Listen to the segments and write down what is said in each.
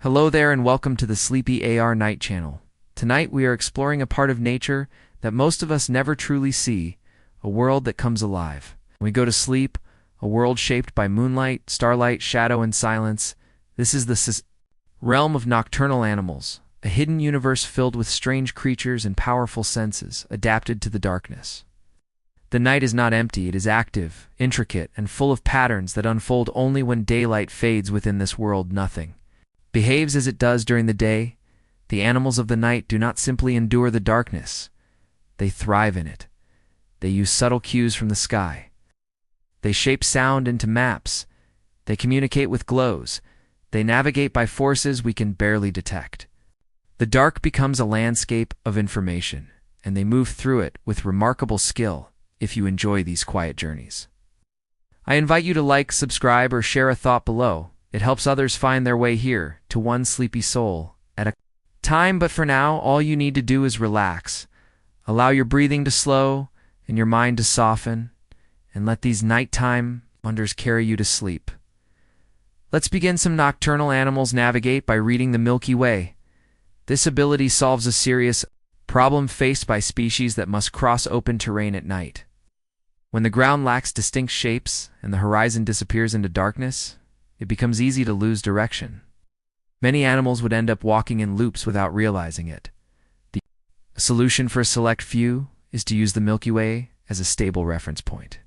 Hello there and welcome to the Sleepy AR Night Channel. Tonight we are exploring a part of nature that most of us never truly see, a world that comes alive. When we go to sleep, a world shaped by moonlight, starlight, shadow, and silence. This is the realm of nocturnal animals, a hidden universe filled with strange creatures and powerful senses, adapted to the darkness. The night is not empty, it is active, intricate, and full of patterns that unfold only when daylight fades within this world. Nothing behaves as it does during the day. The animals of the night do not simply endure the darkness. They thrive in it. They use subtle cues from the sky. They shape sound into maps. They communicate with glows. They navigate by forces we can barely detect. The dark becomes a landscape of information, and they move through it with remarkable skill if you enjoy these quiet journeys. I invite you to like, subscribe, or share a thought below. It helps others find their way here to one sleepy soul at a time. But for now, all you need to do is relax. Allow your breathing to slow and your mind to soften, and let these nighttime wonders carry you to sleep. Let's begin. Some nocturnal animals navigate by reading the Milky Way. This ability solves a serious problem faced by species that must cross open terrain at night. When the ground lacks distinct shapes and the horizon disappears into darkness, it becomes easy to lose direction. Many animals would end up walking in loops without realizing it. The solution for a select few is to use the Milky Way as a stable reference point.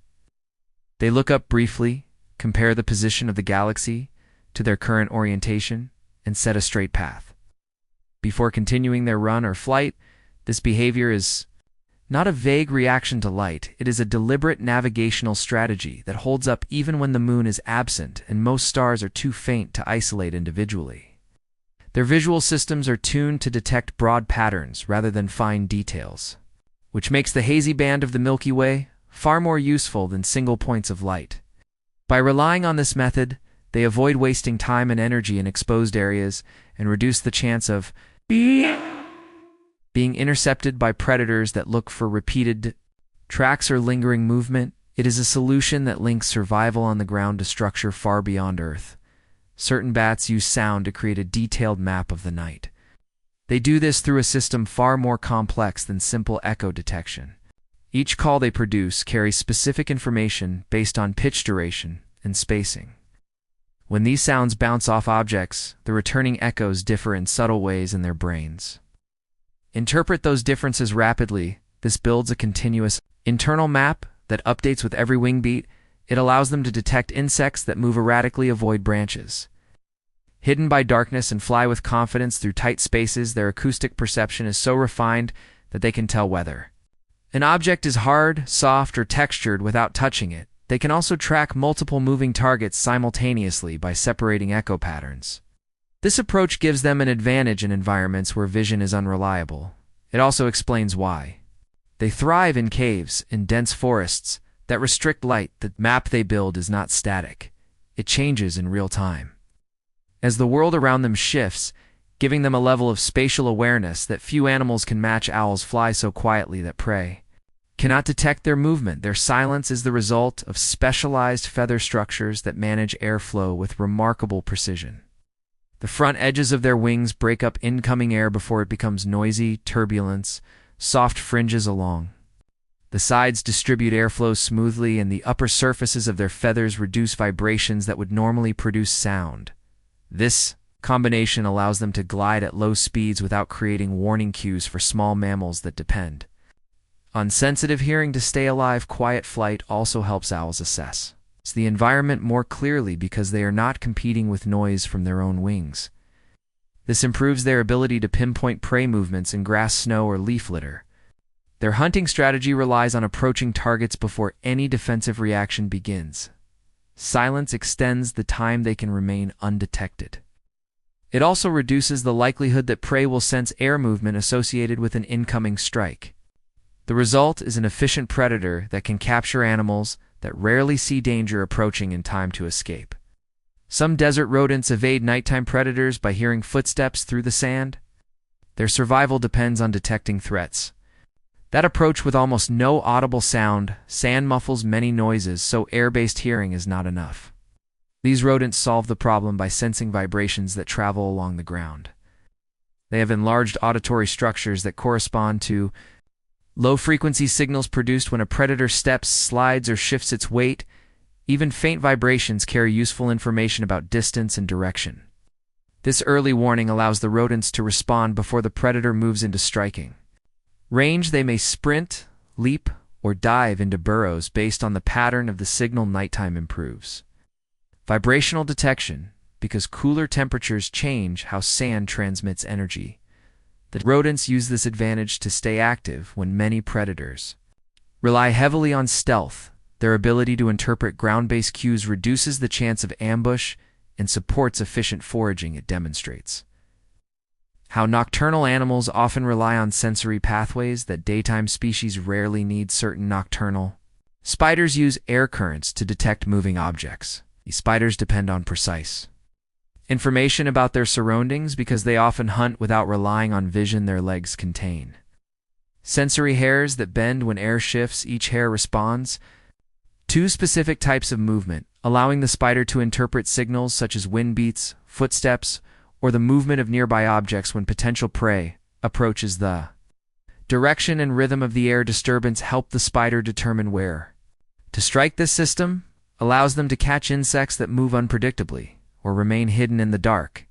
They look up briefly, compare the position of the galaxy to their current orientation, and set a straight path. Before continuing their run or flight, this behavior is not a vague reaction to light. It is a deliberate navigational strategy that holds up even when the moon is absent and most stars are too faint to isolate individually. Their visual systems are tuned to detect broad patterns rather than fine details, which makes the hazy band of the Milky Way far more useful than single points of light. By relying on this method, they avoid wasting time and energy in exposed areas and reduce the chance of being intercepted by predators that look for repeated tracks or lingering movement. It is a solution that links survival on the ground to structure far beyond Earth. Certain bats use sound to create a detailed map of the night. They do this through a system far more complex than simple echo detection. Each call they produce carries specific information based on pitch duration and spacing. When these sounds bounce off objects, the returning echoes differ in subtle ways in their brains. Interpret those differences rapidly. This builds a continuous internal map that updates with every wing beat. It allows them to detect insects that move erratically, avoid branches. Hidden by darkness and fly with confidence through tight spaces, their acoustic perception is so refined that they can tell whether an object is hard, soft, or textured without touching it. They can also track multiple moving targets simultaneously by separating echo patterns. This approach gives them an advantage in environments where vision is unreliable. It also explains why they thrive in caves, in dense forests that restrict light. The map they build is not static. It changes in real time as the world around them shifts, giving them a level of spatial awareness that few animals can match. Owls fly so quietly that prey cannot detect their movement. Their silence is the result of specialized feather structures that manage airflow with remarkable precision. The front edges of their wings break up incoming air before it becomes noisy. Turbulence, soft fringes along the sides distribute airflow smoothly, and the upper surfaces of their feathers reduce vibrations that would normally produce sound. This combination allows them to glide at low speeds without creating warning cues for small mammals that depend on sensitive hearing to stay alive. Quiet flight also helps owls assess the environment more clearly because they are not competing with noise from their own wings. This improves their ability to pinpoint prey movements in grass, snow, or leaf litter. Their hunting strategy relies on approaching targets before any defensive reaction begins. Silence extends the time they can remain undetected. It also reduces the likelihood that prey will sense air movement associated with an incoming strike. The result is an efficient predator that can capture animals that rarely see danger approaching in time to escape. Some desert rodents evade nighttime predators by hearing footsteps through the sand. Their survival depends on detecting threats. That approach with almost no audible sound, sand muffles many noises, so air-based hearing is not enough. These rodents solve the problem by sensing vibrations that travel along the ground. They have enlarged auditory structures that correspond to low-frequency signals produced when a predator steps, slides, or shifts its weight. Even faint vibrations carry useful information about distance and direction. This early warning allows the rodents to respond before the predator moves into striking range. They may sprint, leap, or dive into burrows based on the pattern of the signal. Nighttime improves vibrational detection because cooler temperatures change how sand transmits energy. The rodents use this advantage to stay active when many predators rely heavily on stealth. Their ability to interpret ground-based cues reduces the chance of ambush and supports efficient foraging. It demonstrates how nocturnal animals often rely on sensory pathways that daytime species rarely need. Certain nocturnal spiders use air currents to detect moving objects. These spiders depend on precise information about their surroundings because they often hunt without relying on vision. Their legs contain sensory hairs that bend when air shifts. Each hair responds to specific types of movement, allowing the spider to interpret signals such as wind beats, footsteps, or the movement of nearby objects when potential prey approaches. The direction and rhythm of the air disturbance help the spider determine where to strike. This system allows them to catch insects that move unpredictably or remain hidden in the dark.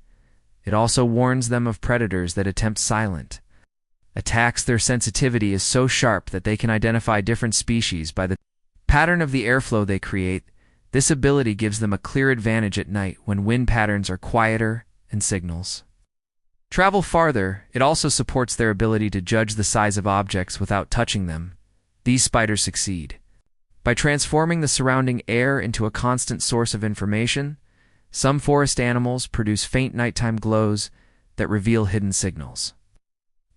It also warns them of predators that attempt silent attacks. Their sensitivity is so sharp that they can identify different species by the pattern of the airflow they create. This ability gives them a clear advantage at night when wind patterns are quieter and signals travel farther. It also supports their ability to judge the size of objects without touching them. These spiders succeed by transforming the surrounding air into a constant source of information. Some forest animals produce faint nighttime glows that reveal hidden signals.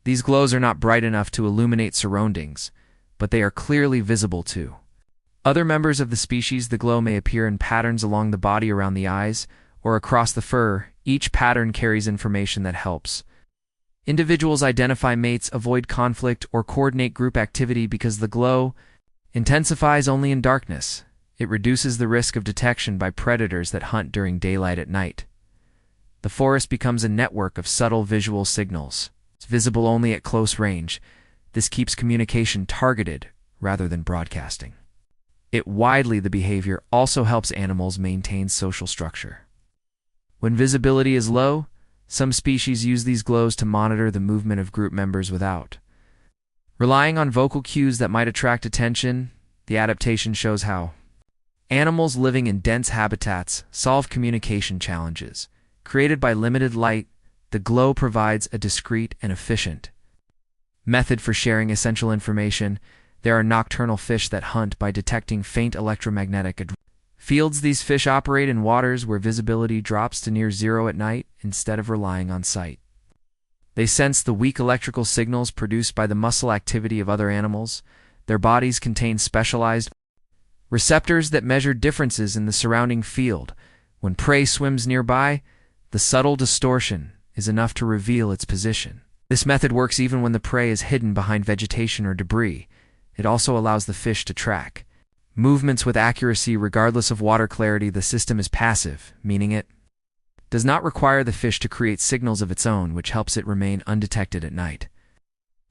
These glows are not bright enough to illuminate surroundings, but they are clearly visible to other members of the species. The glow may appear in patterns along the body, around the eyes, or across the fur. Each pattern carries information that helps individuals identify mates, avoid conflict, or coordinate group activity. Because the glow intensifies only in darkness, it reduces the risk of detection by predators that hunt during daylight. At night, the forest becomes a network of subtle visual signals. It's visible only at close range. This keeps communication targeted rather than broadcasting it widely. The behavior also helps animals maintain social structure. When visibility is low, some species use these glows to monitor the movement of group members without relying on vocal cues that might attract attention. The adaptation shows how animals living in dense habitats solve communication challenges created by limited light. The glow provides a discreet and efficient method for sharing essential information. There are nocturnal fish that hunt by detecting faint electromagnetic fields. These fish operate in waters where visibility drops to near zero at night instead of relying on sight. They sense the weak electrical signals produced by the muscle activity of other animals. Their bodies contain specialized receptors that measure differences in the surrounding field. When prey swims nearby, the subtle distortion is enough to reveal its position. This method works even when the prey is hidden behind vegetation or debris. It also allows the fish to track movements with accuracy regardless of water clarity. The system is passive, meaning it does not require the fish to create signals of its own, which helps it remain undetected at night.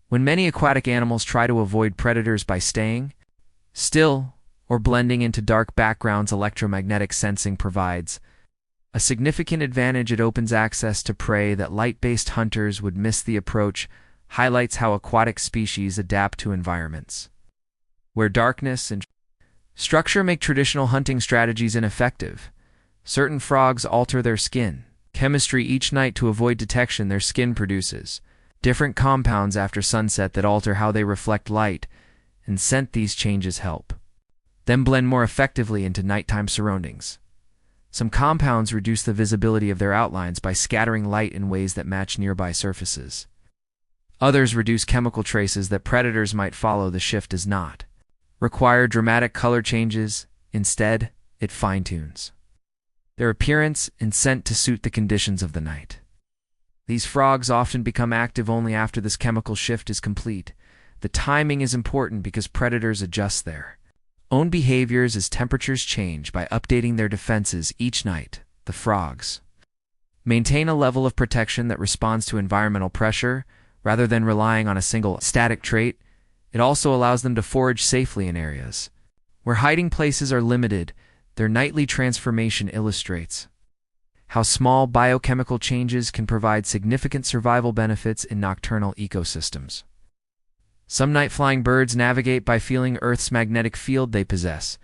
When many aquatic animals try to avoid predators by staying still or blending into dark backgrounds, electromagnetic sensing provides a significant advantage. It opens access to prey that light-based hunters would miss. The approach highlights how aquatic species adapt to environments where darkness and structure make traditional hunting strategies ineffective. Certain frogs alter their skin chemistry each night to avoid detection. Their skin produces different compounds after sunset that alter how they reflect light and scent. These changes help them blend more effectively into nighttime surroundings. Some compounds reduce the visibility of their outlines by scattering light in ways that match nearby surfaces. Others reduce chemical traces that predators might follow. The shift does not require dramatic color changes. Instead, it fine-tunes their appearance and scent to suit the conditions of the night. These frogs often become active only after this chemical shift is complete. The timing is important because predators adjust their own behaviors as temperatures change by updating their defenses each night. The frogs maintain a level of protection that responds to environmental pressure rather than relying on a single static trait. It also allows them to forage safely in areas where hiding places are limited. Their nightly transformation illustrates how small biochemical changes can provide significant survival benefits in nocturnal ecosystems. Some night-flying birds navigate by feeling Earth's magnetic field. They possess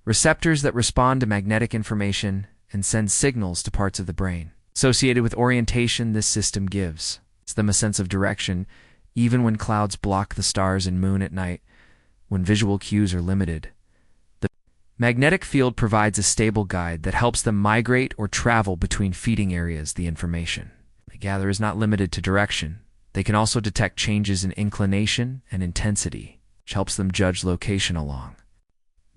receptors that respond to magnetic information and send signals to parts of the brain associated with orientation. This system gives them a sense of direction, even when clouds block the stars and moon at night, when visual cues are limited. The magnetic field provides a stable guide that helps them migrate or travel between feeding areas. The information they gather is not limited to direction. They can also detect changes in inclination and intensity, which helps them judge location along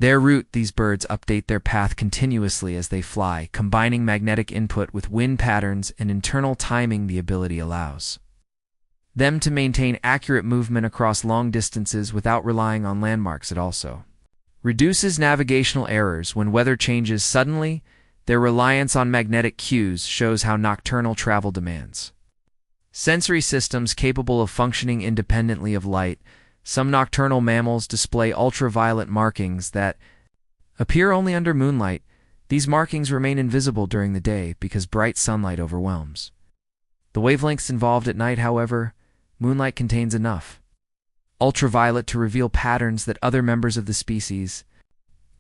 their route. These birds update their path continuously as they fly, combining magnetic input with wind patterns and internal timing. The ability allows them to maintain accurate movement across long distances without relying on landmarks. It also reduces navigational errors when weather changes suddenly. Their reliance on magnetic cues shows how nocturnal travel demands sensory systems capable of functioning independently of light. Some nocturnal mammals display ultraviolet markings that appear only under moonlight. These markings remain invisible during the day because bright sunlight overwhelms the wavelengths involved at night. However, moonlight contains enough ultraviolet to reveal patterns that other members of the species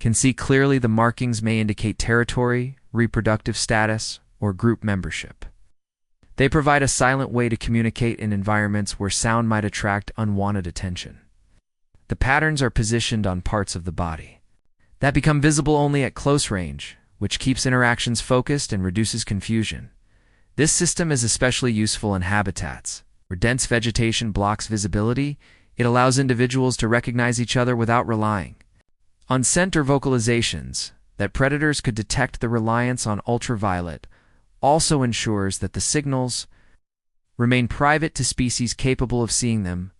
can see clearly. The markings may indicate territory, reproductive status, or group membership. They provide a silent way to communicate in environments where sound might attract unwanted attention. The patterns are positioned on parts of the body that become visible only at close range, which keeps interactions focused and reduces confusion. This system is especially useful in habitats where dense vegetation blocks visibility. It allows individuals to recognize each other without relying on scent or vocalizations that predators could detect. The reliance on ultraviolet also ensures that the signals remain private to species capable of seeing them.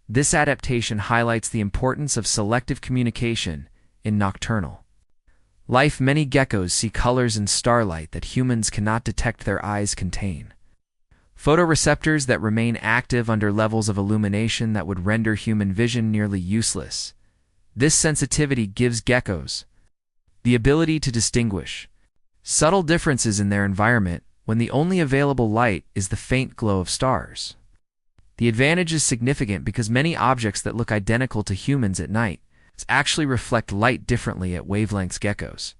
This adaptation highlights the importance of selective communication in nocturnal life. Many geckos see colors in starlight that humans cannot detect. Their eyes contain photoreceptors that remain active under levels of illumination that would render human vision nearly useless. This sensitivity gives geckos the ability to distinguish subtle differences in their environment when the only available light is the faint glow of stars. The advantage is significant because many objects that look identical to humans at night actually reflect light differently at wavelengths. Geckos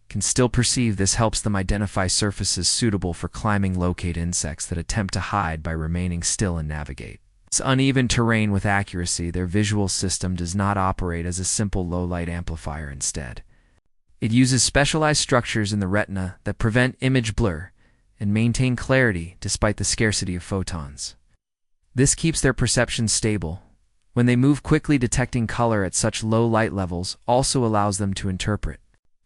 can still perceive this. Helps them identify surfaces suitable for climbing, locate insects that attempt to hide by remaining still, and navigate it's uneven terrain with accuracy. Their visual system does not operate as a simple low-light amplifier. Instead, it uses specialized structures in the retina that prevent image blur and maintain clarity despite the scarcity of photons. This keeps their perception stable. When they move quickly, detecting color at such low light levels also allows them to interpret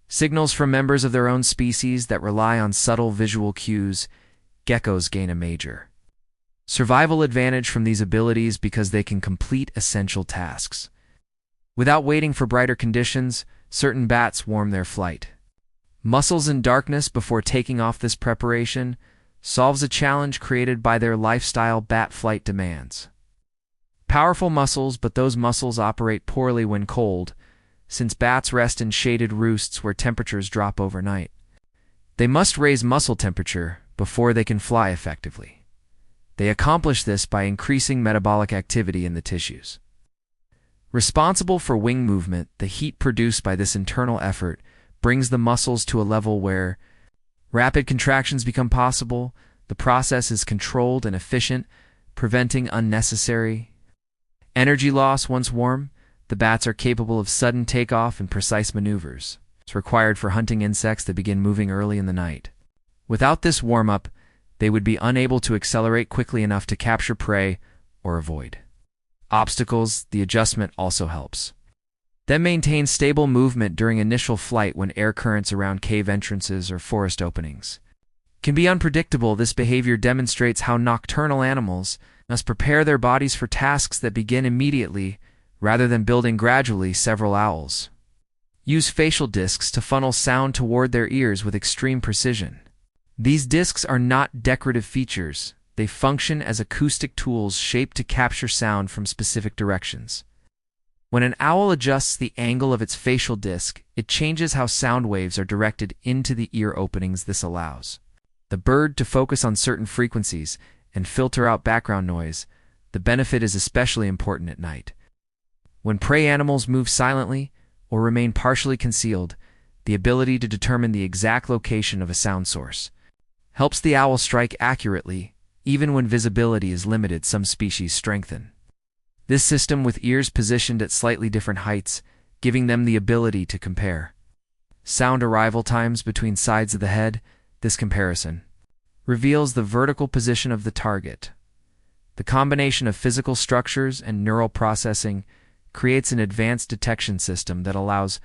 signals from members of their own species that rely on subtle visual cues. Geckos gain a major survival advantage from these abilities because they can complete essential tasks without waiting for brighter conditions. Certain bats warm their flight muscles in darkness before taking off. This preparation solves a challenge created by their lifestyle. Bat flight demands powerful muscles, but those muscles operate poorly when cold, since bats rest in shaded roosts where temperatures drop overnight. They must raise muscle temperature before they can fly effectively. They accomplish this by increasing metabolic activity in the tissues responsible for wing movement. The heat produced by this internal effort brings the muscles to a level where rapid contractions become possible. The process is controlled and efficient, preventing unnecessary energy loss. Once warm, the bats are capable of sudden takeoff and precise maneuvers. It's required for hunting insects that begin moving early in the night. Without this warm-up, they would be unable to accelerate quickly enough to capture prey or avoid obstacles. The adjustment also helps them maintain stable movement during initial flight when air currents around cave entrances or forest openings can be unpredictable. This behavior demonstrates how nocturnal animals must prepare their bodies for tasks that begin immediately rather than building gradually. Several owls use facial discs to funnel sound toward their ears with extreme precision. These discs are not decorative features. They function as acoustic tools shaped to capture sound from specific directions. When an owl adjusts the angle of its facial disc, it changes how sound waves are directed into the ear openings this allows the bird to focus on certain frequencies and filter out background noise. The benefit is especially important at night. When prey animals move silently or remain partially concealed, the ability to determine the exact location of a sound source helps the owl strike accurately, even when visibility is limited. Some species strengthen this system with ears positioned at slightly different heights, giving them the ability to compare sound arrival times between sides of the head. This comparison reveals the vertical position of the target. The combination of physical structures and neural processing creates an advanced detection system that allows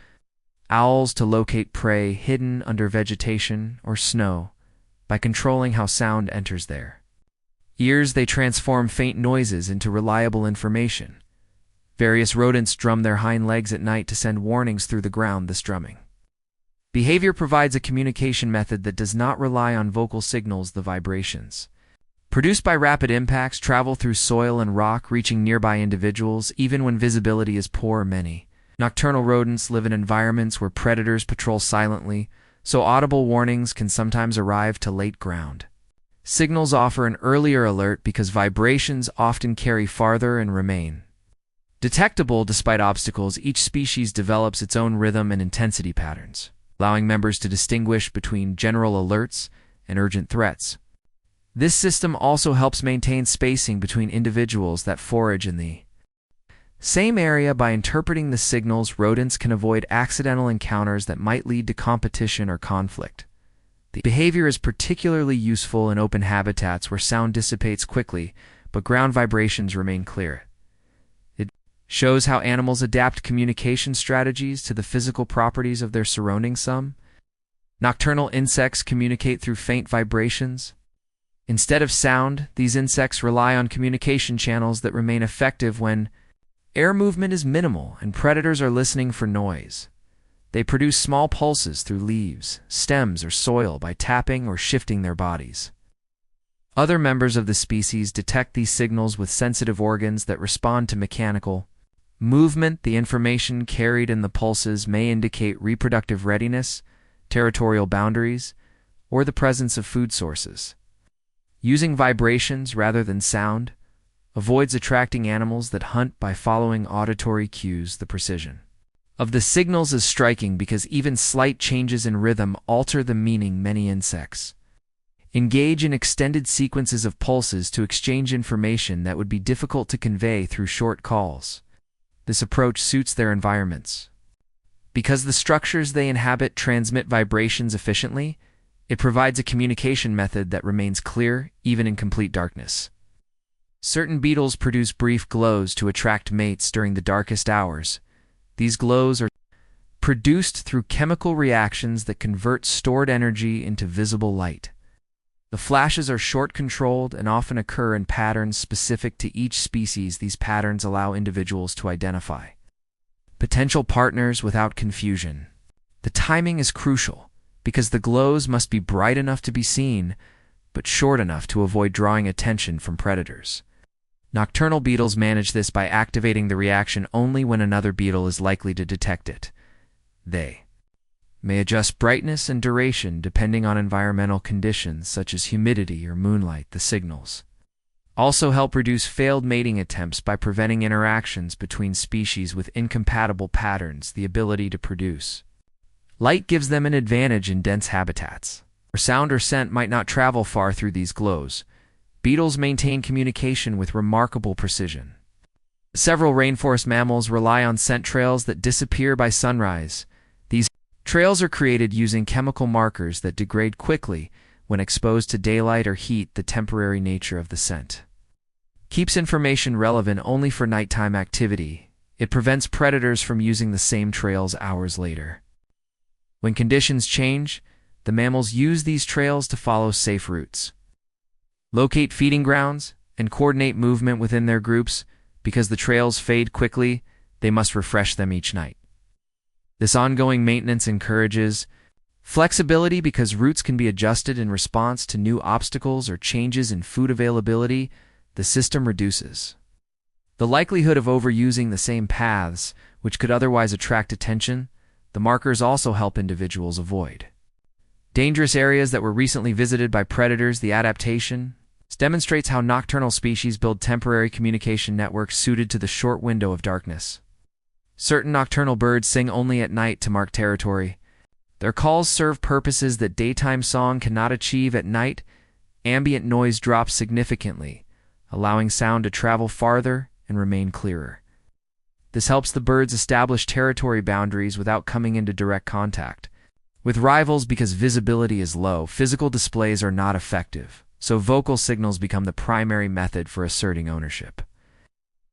owls to locate prey hidden under vegetation or snow by controlling how sound enters their ears. They transform faint noises into reliable information. Various rodents drum their hind legs at night to send warnings through the ground. This drumming behavior provides a communication method that does not rely on vocal signals. The vibrations produced by rapid impacts travel through soil and rock, reaching nearby individuals even when visibility is poor. Many nocturnal rodents live in environments where predators patrol silently, so audible warnings can sometimes arrive to late ground. Signals offer an earlier alert because vibrations often carry farther and remain detectable despite obstacles. Each species develops its own rhythm and intensity patterns, allowing members to distinguish between general alerts and urgent threats. This system also helps maintain spacing between individuals that forage in the same area. By interpreting the signals, rodents can avoid accidental encounters that might lead to competition or conflict. The behavior is particularly useful in open habitats where sound dissipates quickly, but ground vibrations remain clear. It shows how animals adapt communication strategies to the physical properties of their surroundings. Some nocturnal insects communicate through faint vibrations. Instead of sound, these insects rely on communication channels that remain effective when air movement is minimal and predators are listening for noise. They produce small pulses through leaves, stems, or soil by tapping or shifting their bodies. Other members of the species detect these signals with sensitive organs that respond to mechanical movement. The information carried in the pulses may indicate reproductive readiness, territorial boundaries, or the presence of food sources. Using vibrations rather than sound avoids attracting animals that hunt by following auditory cues. The precision of the signals is striking because even slight changes in rhythm alter the meaning. Many insects engage in extended sequences of pulses to exchange information that would be difficult to convey through short calls. This approach suits their environments. Because the structures they inhabit transmit vibrations efficiently, it provides a communication method that remains clear even in complete darkness. Certain beetles produce brief glows to attract mates during the darkest hours. These glows are produced through chemical reactions that convert stored energy into visible light. The flashes are short-controlled and often occur in patterns specific to each species. These patterns allow individuals to identify potential partners without confusion. The timing is crucial, because the glows must be bright enough to be seen, but short enough to avoid drawing attention from predators. Nocturnal beetles manage this by activating the reaction only when another beetle is likely to detect it. They may adjust brightness and duration depending on environmental conditions such as humidity or moonlight. The signals also help reduce failed mating attempts by preventing interactions between species with incompatible patterns. The ability to produce light gives them an advantage in dense habitats, where sound or scent might not travel far through these glows. Beetles maintain communication with remarkable precision. Several rainforest mammals rely on scent trails that disappear by sunrise. These trails are created using chemical markers that degrade quickly when exposed to daylight or heat. The temporary nature of the scent keeps information relevant only for nighttime activity. It prevents predators from using the same trails hours later. When conditions change, the mammals use these trails to follow safe routes, locate feeding grounds, and coordinate movement within their groups. Because the trails fade quickly, they must refresh them each night. This ongoing maintenance encourages flexibility because routes can be adjusted in response to new obstacles or changes in food availability. The system reduces the likelihood of overusing the same paths, which could otherwise attract attention. The markers also help individuals avoid dangerous areas that were recently visited by predators. The adaptation demonstrates how nocturnal species build temporary communication networks suited to the short window of darkness. Certain nocturnal birds sing only at night to mark territory. Their calls serve purposes that daytime song cannot achieve. At night, ambient noise drops significantly, allowing sound to travel farther and remain clearer. This helps the birds establish territory boundaries without coming into direct contact with rivals. Because visibility is low, physical displays are not effective, so vocal signals become the primary method for asserting ownership.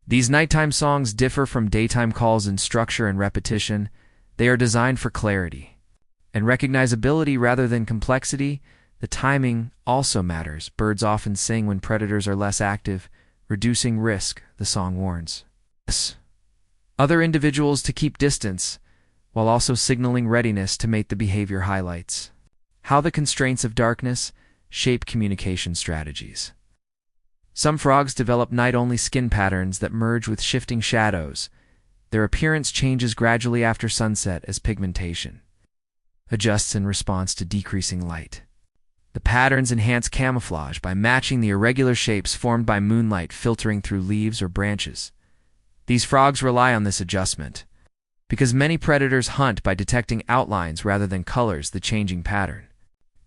These nighttime songs differ from daytime calls in structure and repetition. They are designed for clarity and recognizability rather than complexity. The timing also matters. Birds often sing when predators are less active, reducing risk, the song warns other individuals to keep distance, while also signaling readiness to mate. The behavior highlights how the constraints of darkness shape communication strategies. Some frogs develop night-only skin patterns that merge with shifting shadows. Their appearance changes gradually after sunset as pigmentation adjusts in response to decreasing light. The patterns enhance camouflage by matching the irregular shapes formed by moonlight filtering through leaves or branches. These frogs rely on this adjustment because many predators hunt by detecting outlines rather than colors. The changing pattern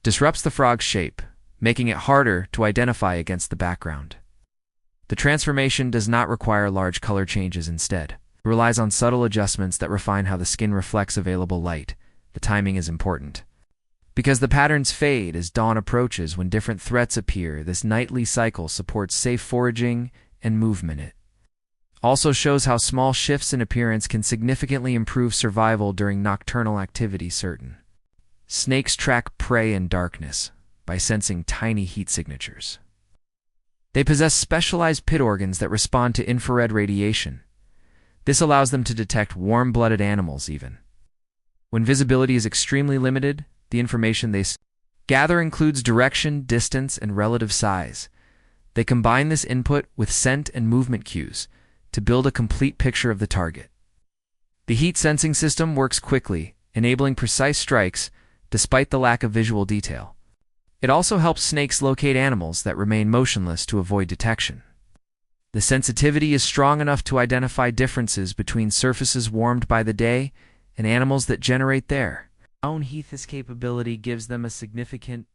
disrupts the frog's shape, making it harder to identify against the background. The transformation does not require large color changes. Instead, it relies on subtle adjustments that refine how the skin reflects available light. The timing is important because the patterns fade as dawn approaches when different threats appear. This nightly cycle supports safe foraging and movement. It also shows how small shifts in appearance can significantly improve survival during nocturnal activity. Certain snakes track prey in darkness by sensing tiny heat signatures. They possess specialized pit organs that respond to infrared radiation. This allows them to detect warm-blooded animals even when visibility is extremely limited. The information they gather includes direction, distance, and relative size. They combine this input with scent and movement cues to build a complete picture of the target. The heat sensing system works quickly, enabling precise strikes despite the lack of visual detail. It also helps snakes locate animals that remain motionless to avoid detection. The sensitivity is strong enough to identify differences between surfaces warmed by the day and animals that generate their own heat. This capability gives them a significant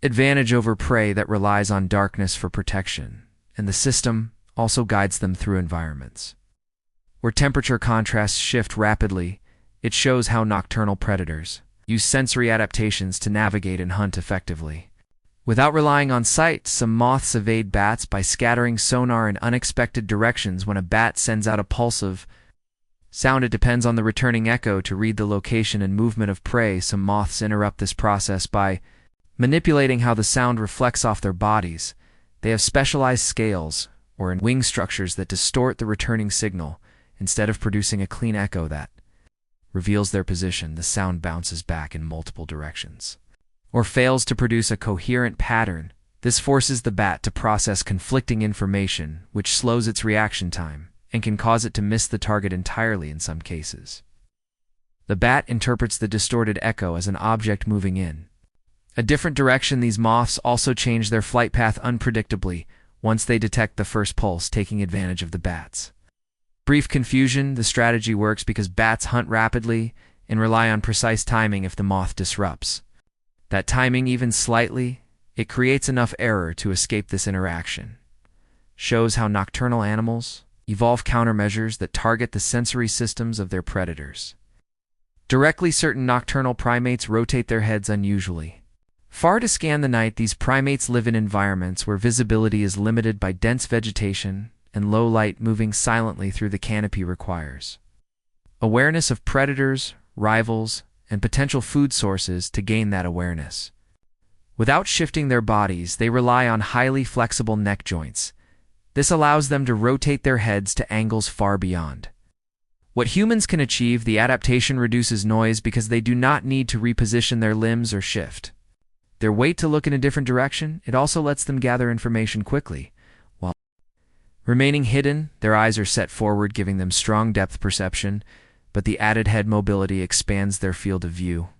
advantage over prey that relies on darkness for protection, and the system also guides them through environments where temperature contrasts shift rapidly. It shows how nocturnal predators use sensory adaptations to navigate and hunt effectively. Without relying on sight, some moths evade bats by scattering sonar in unexpected directions. When a bat sends out a pulse of sound, it depends on the returning echo to read the location and movement of prey. Some moths interrupt this process by manipulating how the sound reflects off their bodies. They have specialized scales or wing structures that distort the returning signal. Instead of producing a clean echo that reveals their position, the sound bounces back in multiple directions or fails to produce a coherent pattern. This forces the bat to process conflicting information, which slows its reaction time and can cause it to miss the target entirely in some cases. The bat interprets the distorted echo as an object moving in a different direction. These moths also change their flight path unpredictably once they detect the first pulse, taking advantage of the bat's brief confusion. The strategy works because bats hunt rapidly and rely on precise timing. If the moth disrupts that timing even slightly, it creates enough error to escape. This interaction shows how nocturnal animals evolve countermeasures that target the sensory systems of their predators directly. Certain nocturnal primates rotate their heads unusually far to scan the night. These primates live in environments where visibility is limited by dense vegetation and low light. Moving silently through the canopy requires awareness of predators, rivals, and potential food sources. To gain that awareness without shifting their bodies, they rely on highly flexible neck joints. This allows them to rotate their heads to angles far beyond What humans can achieve, the adaptation reduces noise because they do not need to reposition their limbs or shift their weight to look in a different direction. It also lets them gather information quickly. While remaining hidden, their eyes are set forward, giving them strong depth perception, but the added head mobility expands their field of view.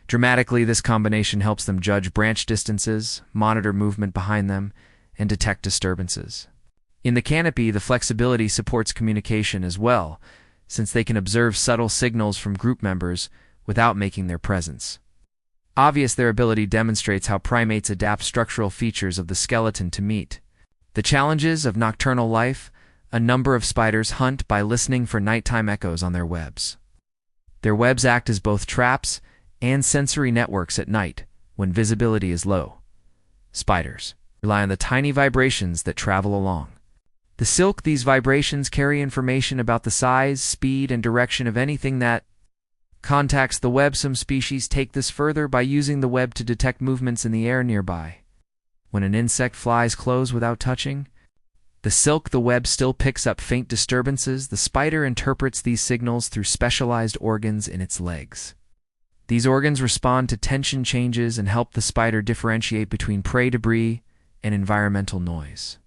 Dramatically, this combination helps them judge branch distances, monitor movement behind them, and detect disturbances. In the canopy, the flexibility supports communication as well, since they can observe subtle signals from group members without making their presence obvious. Their ability demonstrates how primates adapt structural features of the skeleton to meet the challenges of nocturnal life. A number of spiders hunt by listening for nighttime echoes on their webs. Their webs act as both traps and sensory networks at night when visibility is low. Spiders rely on the tiny vibrations that travel along the silk. These vibrations carry information about the size, speed, and direction of anything that contacts the web. Some species take this further by using the web to detect movements in the air nearby. When an insect flies close without touching the web still picks up faint disturbances. The spider interprets these signals through specialized organs in its legs. These organs respond to tension changes and help the spider differentiate between prey debris and environmental noise.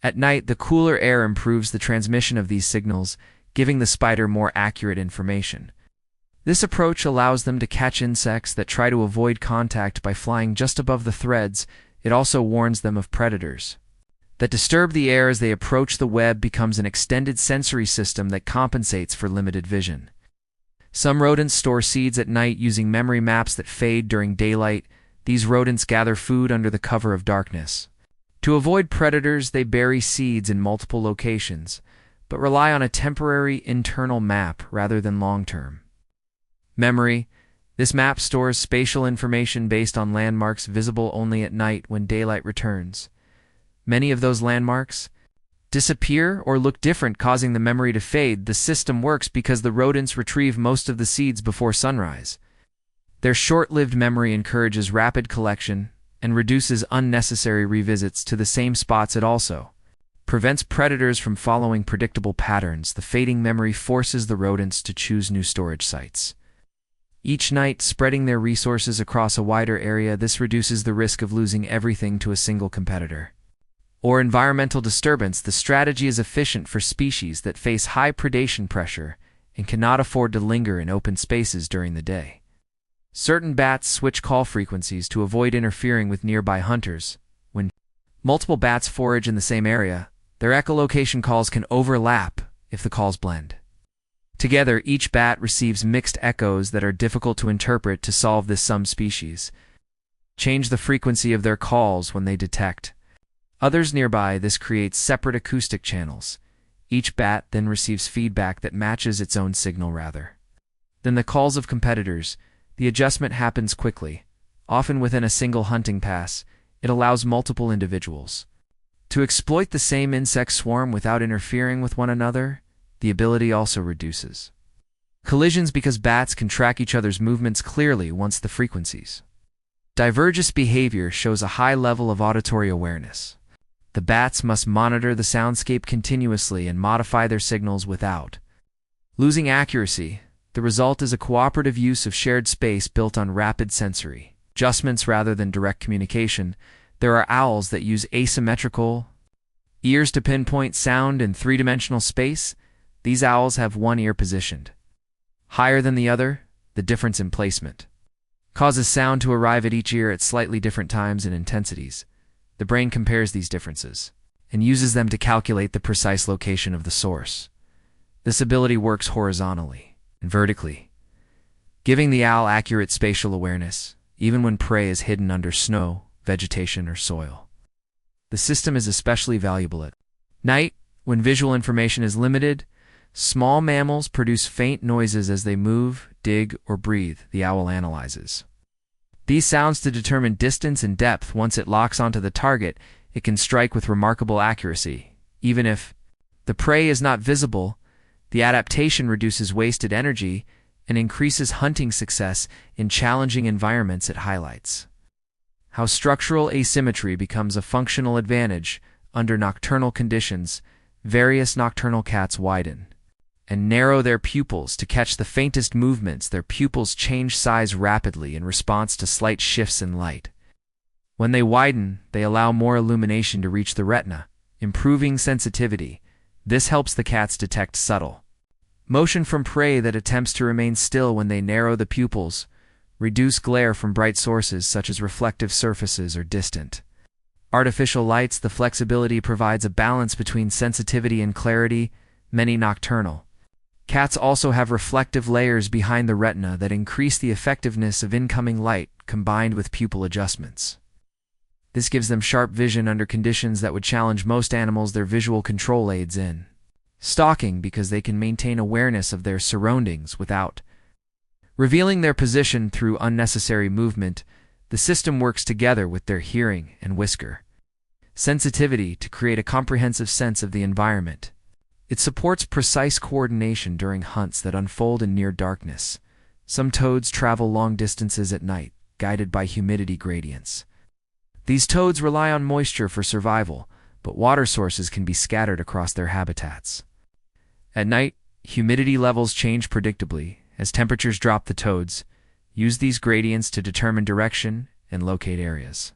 At night, the cooler air improves the transmission of these signals, giving the spider more accurate information. This approach allows them to catch insects that try to avoid contact by flying just above the threads. It also warns them of predators that disturb the air. As they approach, the web becomes an extended sensory system that compensates for limited vision. Some rodents store seeds at night using memory maps that fade during daylight. These rodents gather food under the cover of darkness. To avoid predators, they bury seeds in multiple locations, but rely on a temporary internal map rather than long-term memory. This map stores spatial information based on landmarks visible only at night when daylight returns. Many of those landmarks disappear or look different, causing the memory to fade. The system works because the rodents retrieve most of the seeds before sunrise. Their short-lived memory encourages rapid collection and reduces unnecessary revisits to the same spots. It also prevents predators from following predictable patterns. The fading memory forces the rodents to choose new storage sites each night, spreading their resources across a wider area. This reduces the risk of losing everything to a single competitor or environmental disturbance. The strategy is efficient for species that face high predation pressure and cannot afford to linger in open spaces during the day. Certain bats switch call frequencies to avoid interfering with nearby hunters. When multiple bats forage in the same area, their echolocation calls can overlap if the calls blend together. Each bat receives mixed echoes that are difficult to interpret. To solve this, some species change the frequency of their calls when they detect others nearby. This creates separate acoustic channels. Each bat then receives feedback that matches its own signal rather than the calls of competitors. The adjustment happens quickly, often within a single hunting pass. It allows multiple individuals to exploit the same insect swarm without interfering with one another. The ability also reduces collisions because bats can track each other's movements clearly once the frequencies diverge. This behavior shows a high level of auditory awareness. The bats must monitor the soundscape continuously and modify their signals without losing accuracy. The result is a cooperative use of shared space built on rapid sensory adjustments rather than direct communication. There are owls that use asymmetrical ears to pinpoint sound in three-dimensional space. These owls have one ear positioned higher than the other. The difference in placement causes sound to arrive at each ear at slightly different times and intensities. The brain compares these differences and uses them to calculate the precise location of the source. This ability works horizontally and vertically, giving the owl accurate spatial awareness, even when prey is hidden under snow, vegetation, or soil. The system is especially valuable at night, when visual information is limited. Small mammals produce faint noises as they move, dig, or breathe. The owl analyzes these sounds to determine distance and depth. Once it locks onto the target, it can strike with remarkable accuracy. Even if the prey is not visible, the adaptation reduces wasted energy and increases hunting success in challenging environments. It highlights how structural asymmetry becomes a functional advantage under nocturnal conditions. Various nocturnal cats widen and narrow their pupils to catch the faintest movements. Their pupils change size rapidly in response to slight shifts in light. When they widen, they allow more illumination to reach the retina, improving sensitivity. This helps the cats detect subtle motion from prey that attempts to remain still. When they narrow the pupils, reduce glare from bright sources such as reflective surfaces or distant artificial lights. The flexibility provides a balance between sensitivity and clarity. Many nocturnal cats also have reflective layers behind the retina that increase the effectiveness of incoming light combined with pupil adjustments. This gives them sharp vision under conditions that would challenge most animals. Their visual control aids in stalking because they can maintain awareness of their surroundings without revealing their position through unnecessary movement. The system works together with their hearing and whisker sensitivity to create a comprehensive sense of the environment. It supports precise coordination during hunts that unfold in near darkness. Some toads travel long distances at night, guided by humidity gradients. These toads rely on moisture for survival, but water sources can be scattered across their habitats. At night, humidity levels change predictably. As temperatures drop, the toads use these gradients to determine direction and locate areas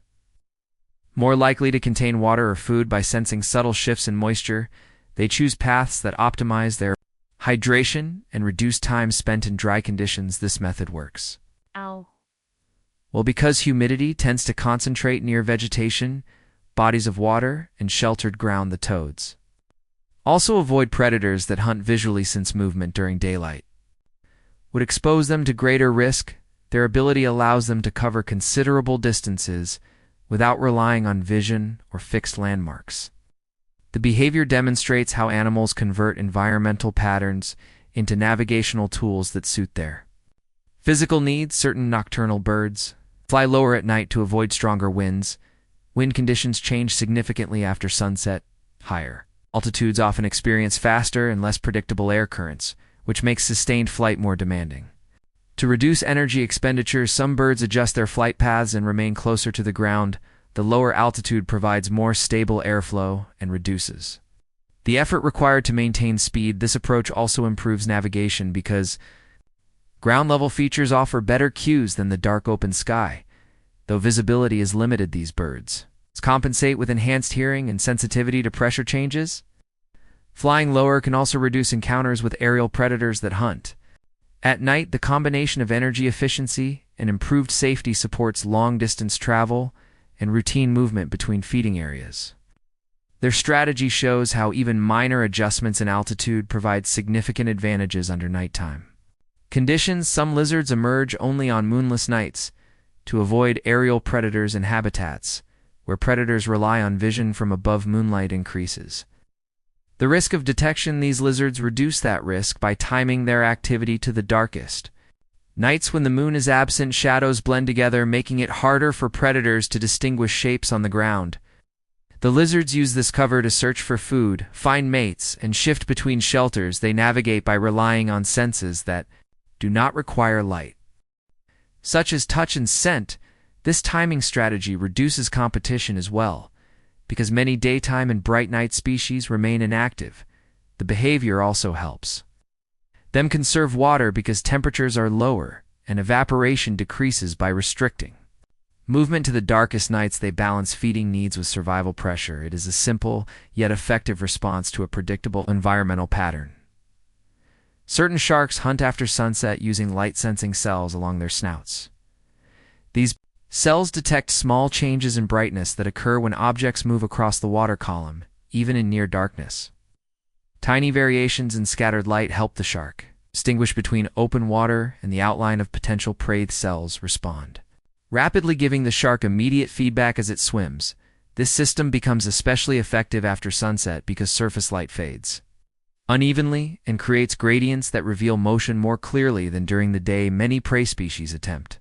more likely to contain water or food. By sensing subtle shifts in moisture, they choose paths that optimize their hydration and reduce time spent in dry conditions. This method works well because humidity tends to concentrate near vegetation, bodies of water, and sheltered ground. The toads also avoid predators that hunt visually since movement during daylight would expose them to greater risk. Their ability allows them to cover considerable distances without relying on vision or fixed landmarks. The behavior demonstrates how animals convert environmental patterns into navigational tools that suit their physical needs. Certain nocturnal birds fly lower at night to avoid stronger winds. Wind conditions change significantly after sunset. Higher altitudes often experience faster and less predictable air currents, which makes sustained flight more demanding. To reduce energy expenditures, some birds adjust their flight paths and remain closer to the ground. The lower altitude provides more stable airflow and reduces the effort required to maintain speed. This approach also improves navigation because ground-level features offer better cues than the dark open sky. Though visibility is limited, these birds compensate with enhanced hearing and sensitivity to pressure changes. Flying lower can also reduce encounters with aerial predators that hunt at night. The combination of energy efficiency and improved safety supports long-distance travel and routine movement between feeding areas. Their strategy shows how even minor adjustments in altitude provide significant advantages under nighttime conditions. Some lizards emerge only on moonless nights to avoid aerial predators, and habitats where predators rely on vision from above moonlight increases the risk of detection. These lizards reduce that risk by timing their activity to the darkest nights. When the moon is absent, shadows blend together, making it harder for predators to distinguish shapes on the ground. The lizards use this cover to search for food, find mates, and shift between shelters. They navigate by relying on senses that do not require light, such as touch and scent. This timing strategy reduces competition as well, because many daytime and bright night species remain inactive. The behavior also helps them conserve water because temperatures are lower and evaporation decreases by restricting movement to the darkest nights. They balance feeding needs with survival pressure. It is a simple yet effective response to a predictable environmental pattern. Certain sharks hunt after sunset using light-sensing cells along their snouts. These cells detect small changes in brightness that occur when objects move across the water column, even in near darkness. Tiny variations in scattered light help the shark distinguish between open water and the outline of potential prey. Cells respond rapidly, giving the shark immediate feedback as it swims. This system becomes especially effective after sunset because surface light fades unevenly and creates gradients that reveal motion more clearly than during the day. Many prey species attempt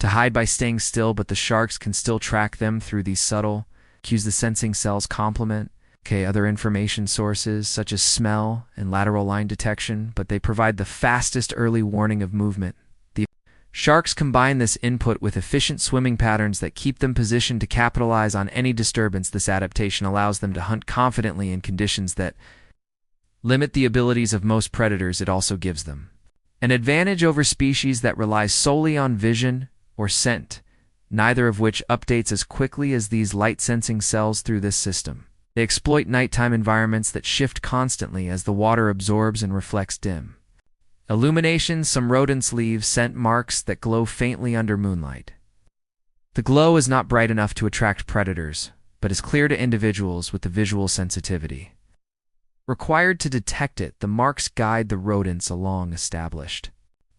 to hide by staying still, but the sharks can still track them through these subtle cues. The sensing cells complement other information sources such as smell and lateral line detection, but they provide the fastest early warning of movement. The sharks combine this input with efficient swimming patterns that keep them positioned to capitalize on any disturbance. This adaptation allows them to hunt confidently in conditions that limit the abilities of most predators it also gives them. An advantage over species that rely solely on vision or scent, neither of which updates as quickly as these light-sensing cells through this system. They exploit nighttime environments that shift constantly as the water absorbs and reflects dim. Illumination: some rodents leave scent marks that glow faintly under moonlight. The glow is not bright enough to attract predators, but is clear to individuals with the visual sensitivity required to detect it. The marks guide the rodents along established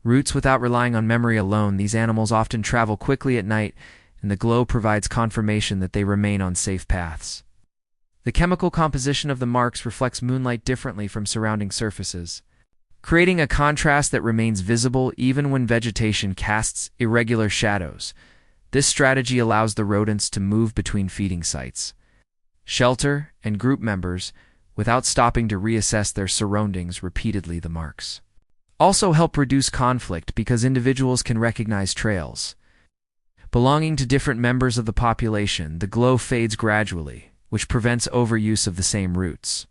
routes without relying on memory alone. These animals often travel quickly at night, and the glow provides confirmation that they remain on safe paths. The chemical composition of the marks reflects moonlight differently from surrounding surfaces, creating a contrast that remains visible even when vegetation casts irregular shadows. This strategy allows the rodents to move between feeding sites, shelter, and group members without stopping to reassess their surroundings repeatedly. The marks also help reduce conflict because individuals can recognize trails belonging to different members of the population. The glow fades gradually, which prevents overuse of the same routes.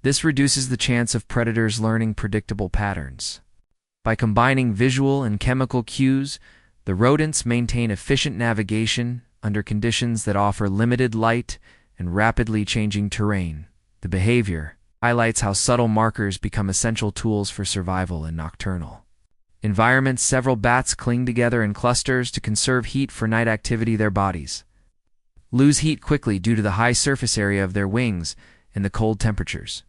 This reduces the chance of predators learning predictable patterns. By combining visual and chemical cues, the rodents maintain efficient navigation under conditions that offer limited light and rapidly changing terrain. The behavior highlights how subtle markers become essential tools for survival in nocturnal environments. Several bats cling together in clusters to conserve heat for night activity. Their bodies lose heat quickly due to the high surface area of their wings and the cold temperatures.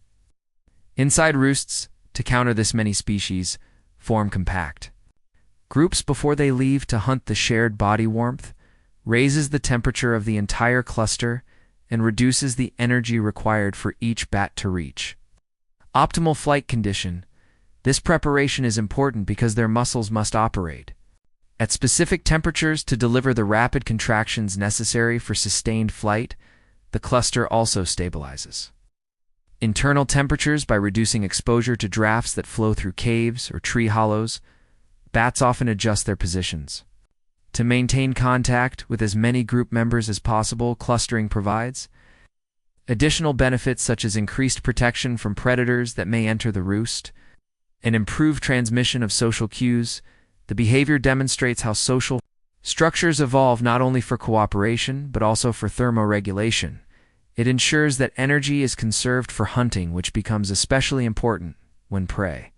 Inside roosts, to counter this, many species form compact groups before they leave to hunt. The shared body warmth raises the temperature of the entire cluster and reduces the energy required for each bat to reach optimal flight condition. This preparation is important because their muscles must operate at specific temperatures to deliver the rapid contractions necessary for sustained flight. The cluster also stabilizes internal temperatures by reducing exposure to drafts that flow through caves or tree hollows. Bats often adjust their positions to maintain contact with as many group members as possible. Clustering provides additional benefits such as increased protection from predators that may enter the roost and improved transmission of social cues. The behavior demonstrates how social structures evolve not only for cooperation but also for thermoregulation. It ensures that energy is conserved for hunting, which becomes especially important when prey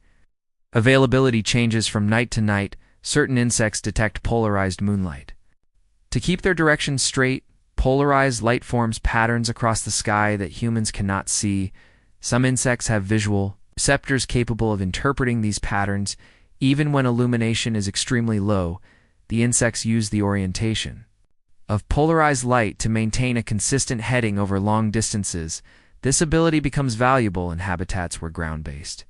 availability changes from night to night. Certain insects detect polarized moonlight. To keep their direction straight, polarized light forms patterns across the sky that humans cannot see. Some insects have visual receptors capable of interpreting these patterns. Even when illumination is extremely low, the insects use the orientation of polarized light to maintain a consistent heading over long distances. This ability becomes valuable in habitats where ground-based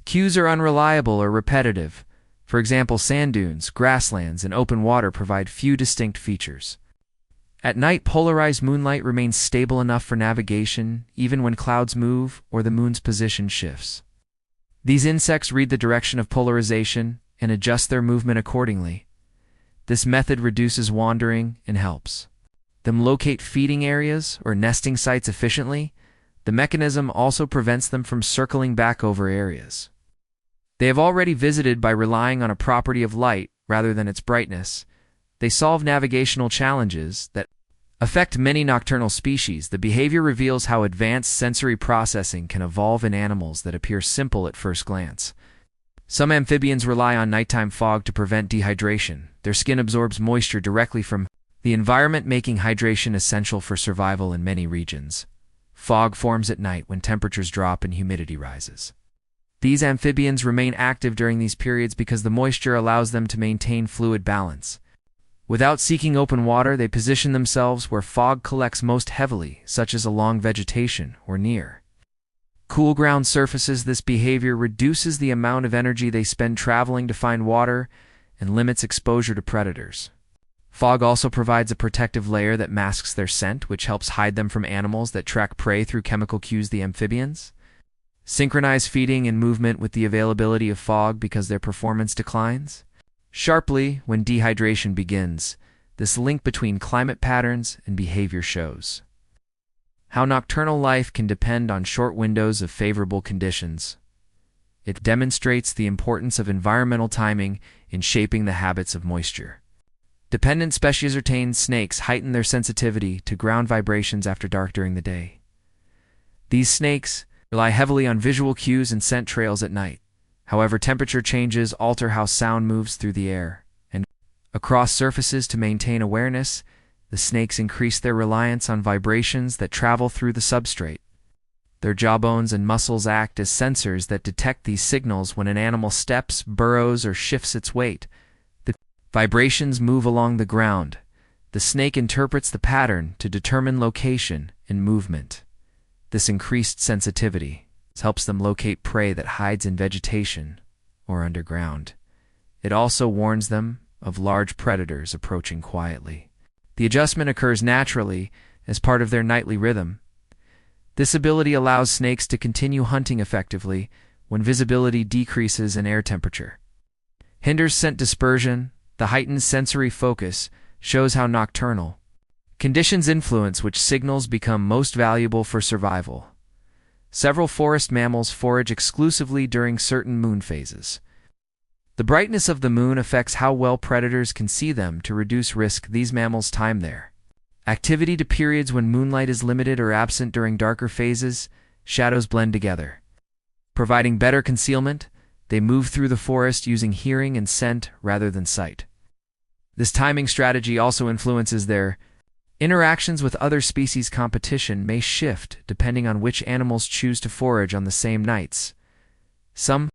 cues are unreliable or repetitive. For example, sand dunes, grasslands, and open water provide few distinct features. At night, polarized moonlight remains stable enough for navigation, even when clouds move or the moon's position shifts. These insects read the direction of polarization and adjust their movement accordingly. This method reduces wandering and helps them locate feeding areas or nesting sites efficiently. The mechanism also prevents them from circling back over areas they have already visited. By relying on a property of light rather than its brightness, they solve navigational challenges that affect many nocturnal species. The behavior reveals how advanced sensory processing can evolve in animals that appear simple at first glance. Some amphibians rely on nighttime fog to prevent dehydration. Their skin absorbs moisture directly from the environment, making hydration essential for survival in many regions. Fog forms at night when temperatures drop and humidity rises. These amphibians remain active during these periods because the moisture allows them to maintain fluid balance. Without seeking open water, they position themselves where fog collects most heavily, such as along vegetation or near cool ground surfaces. This behavior reduces the amount of energy they spend traveling to find water and limits exposure to predators. Fog also provides a protective layer that masks their scent, which helps hide them from animals that track prey through chemical cues. The amphibians synchronize feeding and movement with the availability of fog because their performance declines sharply when dehydration begins. This link between climate patterns and behavior shows How nocturnal life can depend on short windows of favorable conditions. It demonstrates the importance of environmental timing in shaping the habits of moisture. Dependent species retained snakes heighten their sensitivity to ground vibrations after dark during the day. These snakes rely heavily on visual cues and scent trails at night. However, temperature changes alter how sound moves through the air, and across surfaces to maintain awareness, the snakes increase their reliance on vibrations that travel through the substrate. Their jawbones and muscles act as sensors that detect these signals when an animal steps, burrows, or shifts its weight. The vibrations move along the ground. The snake interprets the pattern to determine location and movement. This increased sensitivity helps them locate prey that hides in vegetation or underground. It also warns them of large predators approaching quietly. The adjustment occurs naturally as part of their nightly rhythm. This ability allows snakes to continue hunting effectively when visibility decreases and air temperature. Hinders scent dispersion. The heightened sensory focus shows how nocturnal conditions influence which signals become most valuable for survival. Several forest mammals forage exclusively during certain moon phases. The brightness of the moon affects how well predators can see them. To reduce risk, these mammals time their activity to periods when moonlight is limited or absent. During darker phases, shadows blend together. Providing better concealment, they move through the forest using hearing and scent rather than sight. This timing strategy also influences their interactions with other species. Competition may shift depending on which animals choose to forage on the same nights. Some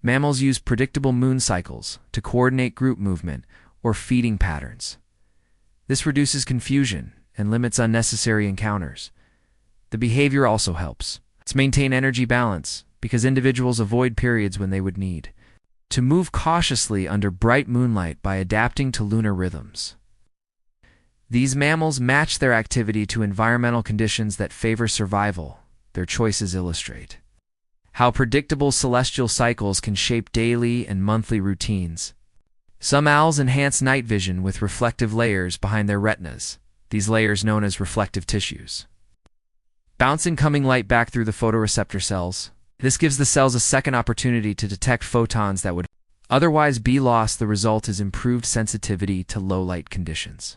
mammals use predictable moon cycles to coordinate group movement or feeding patterns. This reduces confusion and limits unnecessary encounters. The behavior also helps to maintain energy balance because individuals avoid periods when they would need to move cautiously under bright moonlight by adapting to lunar rhythms. These mammals match their activity to environmental conditions that favor survival. Their choices illustrate how predictable celestial cycles can shape daily and monthly routines. Some owls enhance night vision with reflective layers behind their retinas, these layers known as reflective tissues, bounce incoming light back through the photoreceptor cells. This gives the cells a second opportunity to detect photons that would otherwise be lost. The result is improved sensitivity to low light conditions.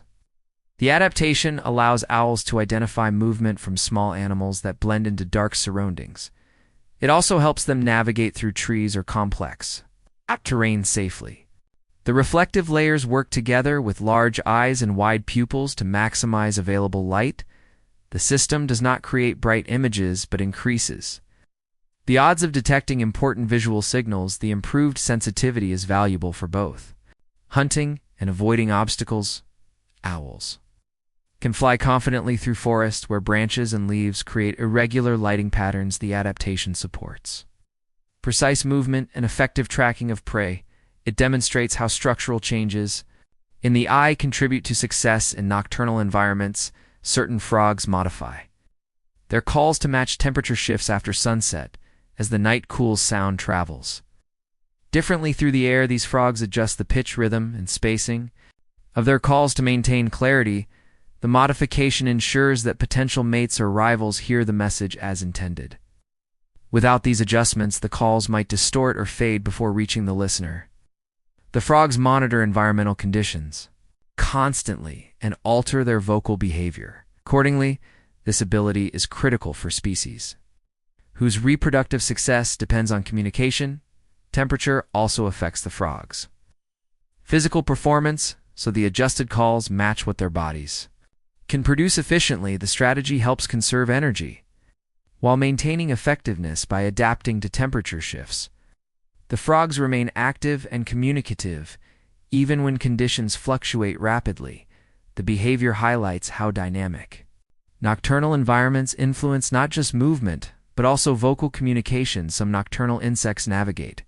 The adaptation allows owls to identify movement from small animals that blend into dark surroundings. It also helps them navigate through trees or complex terrain safely. The reflective layers work together with large eyes and wide pupils to maximize available light. The system does not create bright images but increases the odds of detecting important visual signals. The improved sensitivity is valuable for both hunting and avoiding obstacles. Owls can fly confidently through forests where branches and leaves create irregular lighting patterns. The adaptation supports precise movement and effective tracking of prey. It demonstrates how structural changes in the eye contribute to success in nocturnal environments. Certain frogs modify their calls to match temperature shifts after sunset as the night cools. Sound travels differently through the air. These frogs adjust the pitch, rhythm, and spacing of their calls to maintain clarity. The modification ensures that potential mates or rivals hear the message as intended. Without these adjustments, the calls might distort or fade before reaching the listener. The frogs monitor environmental conditions constantly and alter their vocal behavior. Accordingly, this ability is critical for species whose reproductive success depends on communication. Temperature also affects the frogs' physical performance, so the adjusted calls match what their bodies can produce efficiently. The strategy helps conserve energy while maintaining effectiveness by adapting to temperature shifts. The frogs remain active and communicative even when conditions fluctuate rapidly. The behavior highlights how dynamic nocturnal environments influence not just movement, but also vocal communication. Some nocturnal insects navigate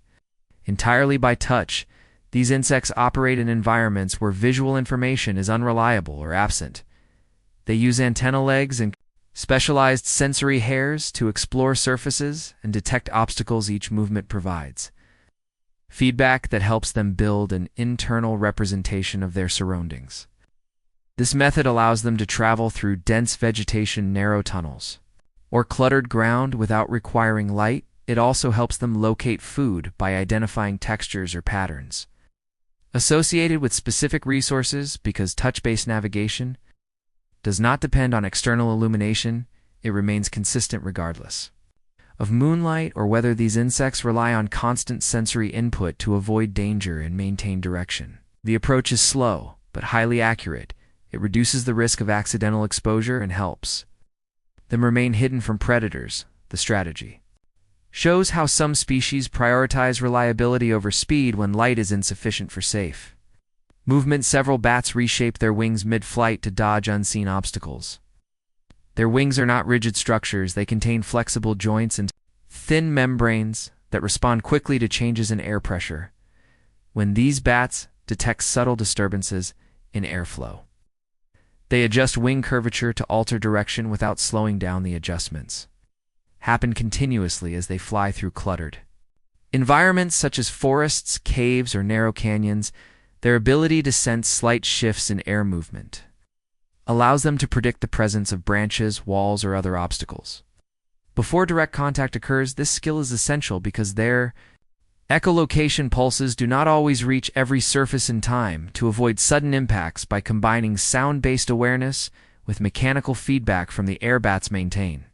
entirely by touch. These insects operate in environments where visual information is unreliable or absent. They use antenna legs and specialized sensory hairs to explore surfaces and detect obstacles. Each movement provides feedback that helps them build an internal representation of their surroundings. This method allows them to travel through dense vegetation narrow tunnels or cluttered ground without requiring light. It also helps them locate food by identifying textures or patterns associated with specific resources. Because touch-based navigation does not depend on external illumination, it remains consistent regardless of moonlight or weather. These insects rely on constant sensory input to avoid danger and maintain direction. The approach is slow but highly accurate. It reduces the risk of accidental exposure and helps them remain hidden from predators. The strategy shows how some species prioritize reliability over speed when light is insufficient for safe movement. Several bats reshape their wings mid-flight to dodge unseen obstacles. Their wings are not rigid structures. They contain flexible joints and thin membranes that respond quickly to changes in air pressure. When these bats detect subtle disturbances in airflow, they adjust wing curvature to alter direction without slowing down. The adjustments happen continuously as they fly through cluttered environments such as forests, caves, or narrow canyons. Their ability to sense slight shifts in air movement allows them to predict the presence of branches, walls, or other obstacles before direct contact occurs. This skill is essential because their echolocation pulses do not always reach every surface in time. To avoid sudden impacts by combining sound-based awareness with mechanical feedback from the air, bats maintain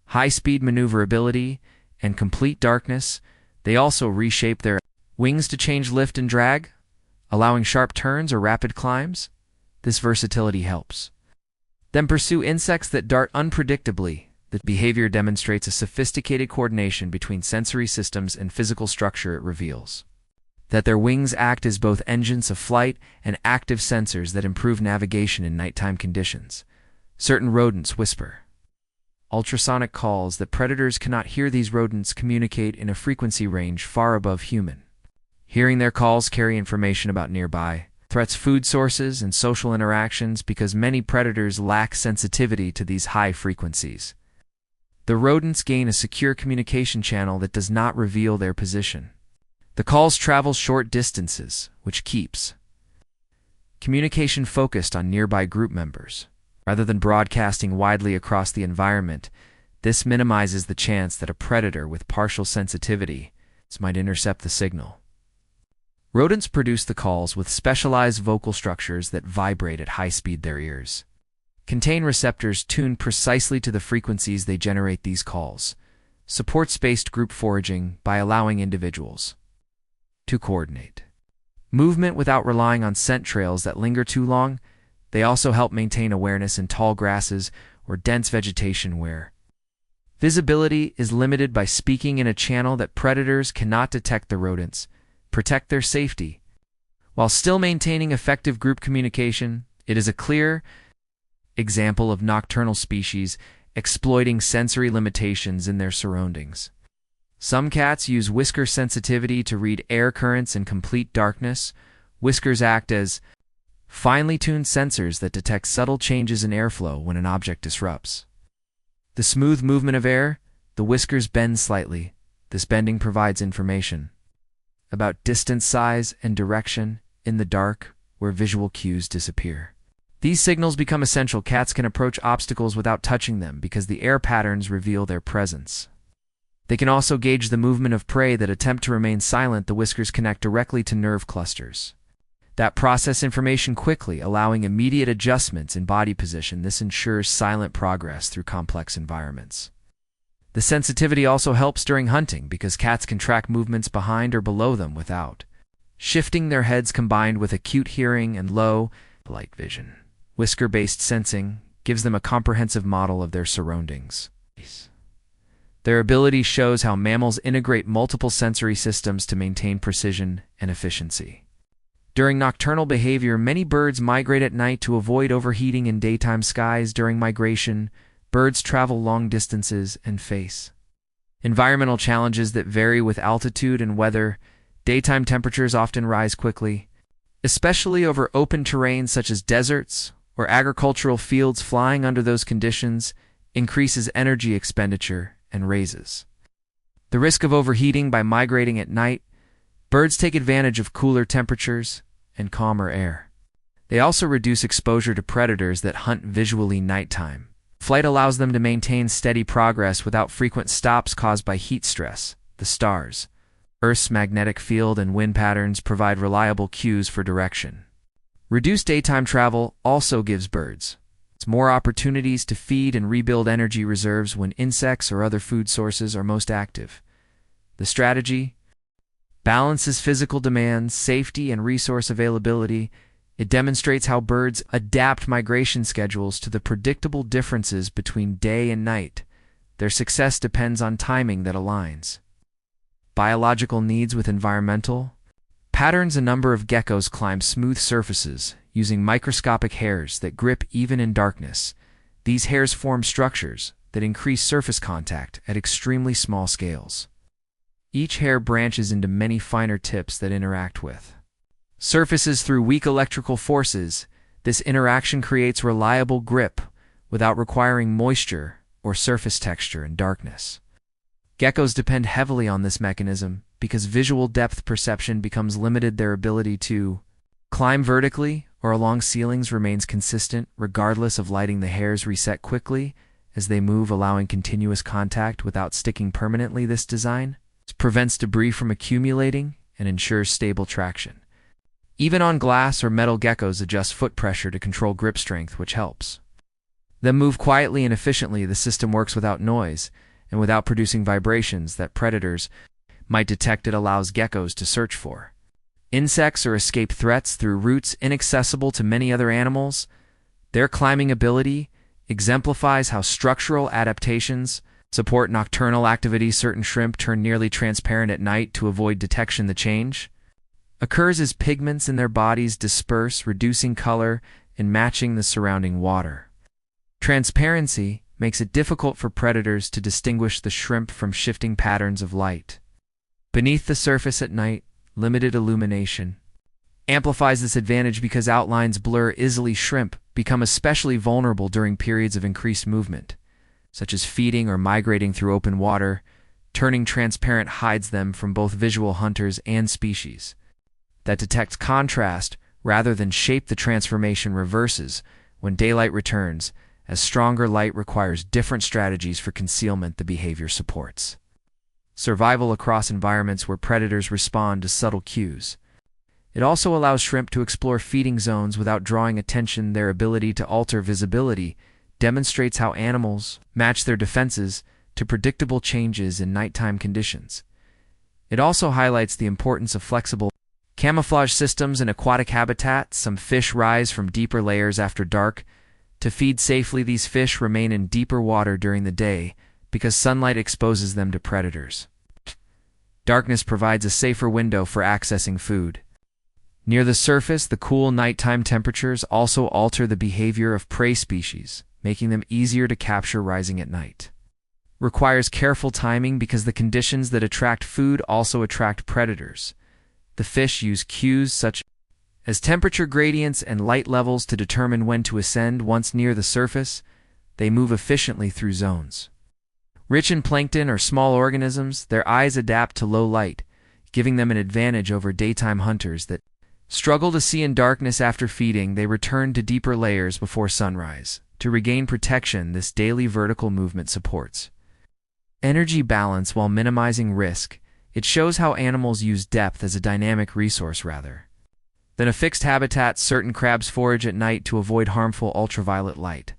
high-speed maneuverability and complete darkness. They also reshape their wings to change lift and drag, allowing sharp turns or rapid climbs. This versatility helps them pursue insects that dart unpredictably. The behavior demonstrates a sophisticated coordination between sensory systems and physical structure. It reveals that their wings act as both engines of flight and active sensors that improve navigation in nighttime conditions. Certain rodents whisper ultrasonic calls that predators cannot hear. These rodents communicate in a frequency range far above human. Hearing their calls carry information about nearby threats, food sources, and social interactions. Because many predators lack sensitivity to these high frequencies, the rodents gain a secure communication channel that does not reveal their position. The calls travel short distances, which keeps communication focused on nearby group members, rather than broadcasting widely across the environment. This minimizes the chance that a predator with partial sensitivity might intercept the signal. Rodents produce the calls with specialized vocal structures that vibrate at high speed. Their ears contain receptors tuned precisely to the frequencies they generate. These calls support spaced group foraging by allowing individuals to coordinate movement without relying on scent trails that linger too long. They also help maintain awareness in tall grasses or dense vegetation where visibility is limited. By speaking in a channel that predators cannot detect, the rodents protect their safety while still maintaining effective group communication. It is a clear example of nocturnal species exploiting sensory limitations in their surroundings. Some cats use whisker sensitivity to read air currents in complete darkness. Whiskers act as finely tuned sensors that detect subtle changes in airflow when an object disrupts the smooth movement of air. The whiskers bend slightly. This bending provides information about distance, size, and direction in the dark where visual cues disappear. These signals become essential. Cats can approach obstacles without touching them because the air patterns reveal their presence. They can also gauge the movement of prey that attempt to remain silent. The whiskers connect directly to nerve clusters that process information quickly, allowing immediate adjustments in body position. This ensures silent progress through complex environments. The sensitivity also helps during hunting because cats can track movements behind or below them without shifting their heads. Combined with acute hearing and low light vision, whisker-based sensing gives them a comprehensive model of their surroundings. Their ability shows how mammals integrate multiple sensory systems to maintain precision and efficiency. During nocturnal behavior, many birds migrate at night to avoid overheating in daytime skies. During migration, birds travel long distances and face environmental challenges that vary with altitude and weather. Daytime temperatures often rise quickly, especially over open terrain such as deserts or agricultural fields. Flying under those conditions increases energy expenditure and raises the risk of overheating. By migrating at night, birds take advantage of cooler temperatures and calmer air. They also reduce exposure to predators that hunt visually nighttime. Flight allows them to maintain steady progress without frequent stops caused by heat stress. The stars, Earth's magnetic field, and wind patterns provide reliable cues for direction. Reduced daytime travel also gives birds more opportunities to feed and rebuild energy reserves when insects or other food sources are most active. The strategy balances physical demands, safety, and resource availability. It demonstrates how birds adapt migration schedules to the predictable differences between day and night. Their success depends on timing that aligns biological needs with environmental patterns. A number of geckos climb smooth surfaces using microscopic hairs that grip even in darkness. These hairs form structures that increase surface contact at extremely small scales. Each hair branches into many finer tips that interact with surfaces through weak electrical forces. This interaction creates reliable grip without requiring moisture or surface texture in darkness. Geckos depend heavily on this mechanism because visual depth perception becomes limited. Their ability to climb vertically or along ceilings remains consistent regardless of lighting. The hairs reset quickly as they move, allowing continuous contact without sticking permanently. This design prevents debris from accumulating and ensures stable traction. Even on glass or metal, geckos adjust foot pressure to control grip strength, which helps them move quietly and efficiently. The system works without noise and without producing vibrations that predators might detect. It allows geckos to search for insects or escape threats through routes inaccessible to many other animals. Their climbing ability exemplifies how structural adaptations support nocturnal activity. Certain shrimp turn nearly transparent at night to avoid detection. The change occurs as pigments in their bodies disperse, reducing color and matching the surrounding water. Transparency makes it difficult for predators to distinguish the shrimp from shifting patterns of light beneath the surface at night. Limited illumination amplifies this advantage because outlines blur easily. Shrimp become especially vulnerable during periods of increased movement, such as feeding or migrating through open water. Turning transparent hides them from both visual hunters and species that detect contrast rather than shape. The transformation reverses when daylight returns, as stronger light requires different strategies for concealment. The behavior supports survival across environments where predators respond to subtle cues. It also allows shrimp to explore feeding zones without drawing attention. Their ability to alter visibility demonstrates how animals match their defenses to predictable changes in nighttime conditions. It also highlights the importance of flexible camouflage systems in aquatic habitats. Some fish rise from deeper layers after dark to feed safely. These fish remain in deeper water during the day because sunlight exposes them to predators. Darkness provides a safer window for accessing food. Near the surface, the cool nighttime temperatures also alter the behavior of prey species, making them easier to capture. Rising at night requires careful timing because the conditions that attract food also attract predators. The fish use cues such as temperature gradients and light levels to determine when to ascend. Once near the surface, they move efficiently through zones rich in plankton or small organisms. Their eyes adapt to low light, giving them an advantage over daytime hunters that struggle to see in darkness. After feeding, they return to deeper layers before sunrise to regain protection. This daily vertical movement supports energy balance while minimizing risk. It shows how animals use depth as a dynamic resource rather than a fixed habitat. Certain crabs forage at night to avoid harmful ultraviolet light.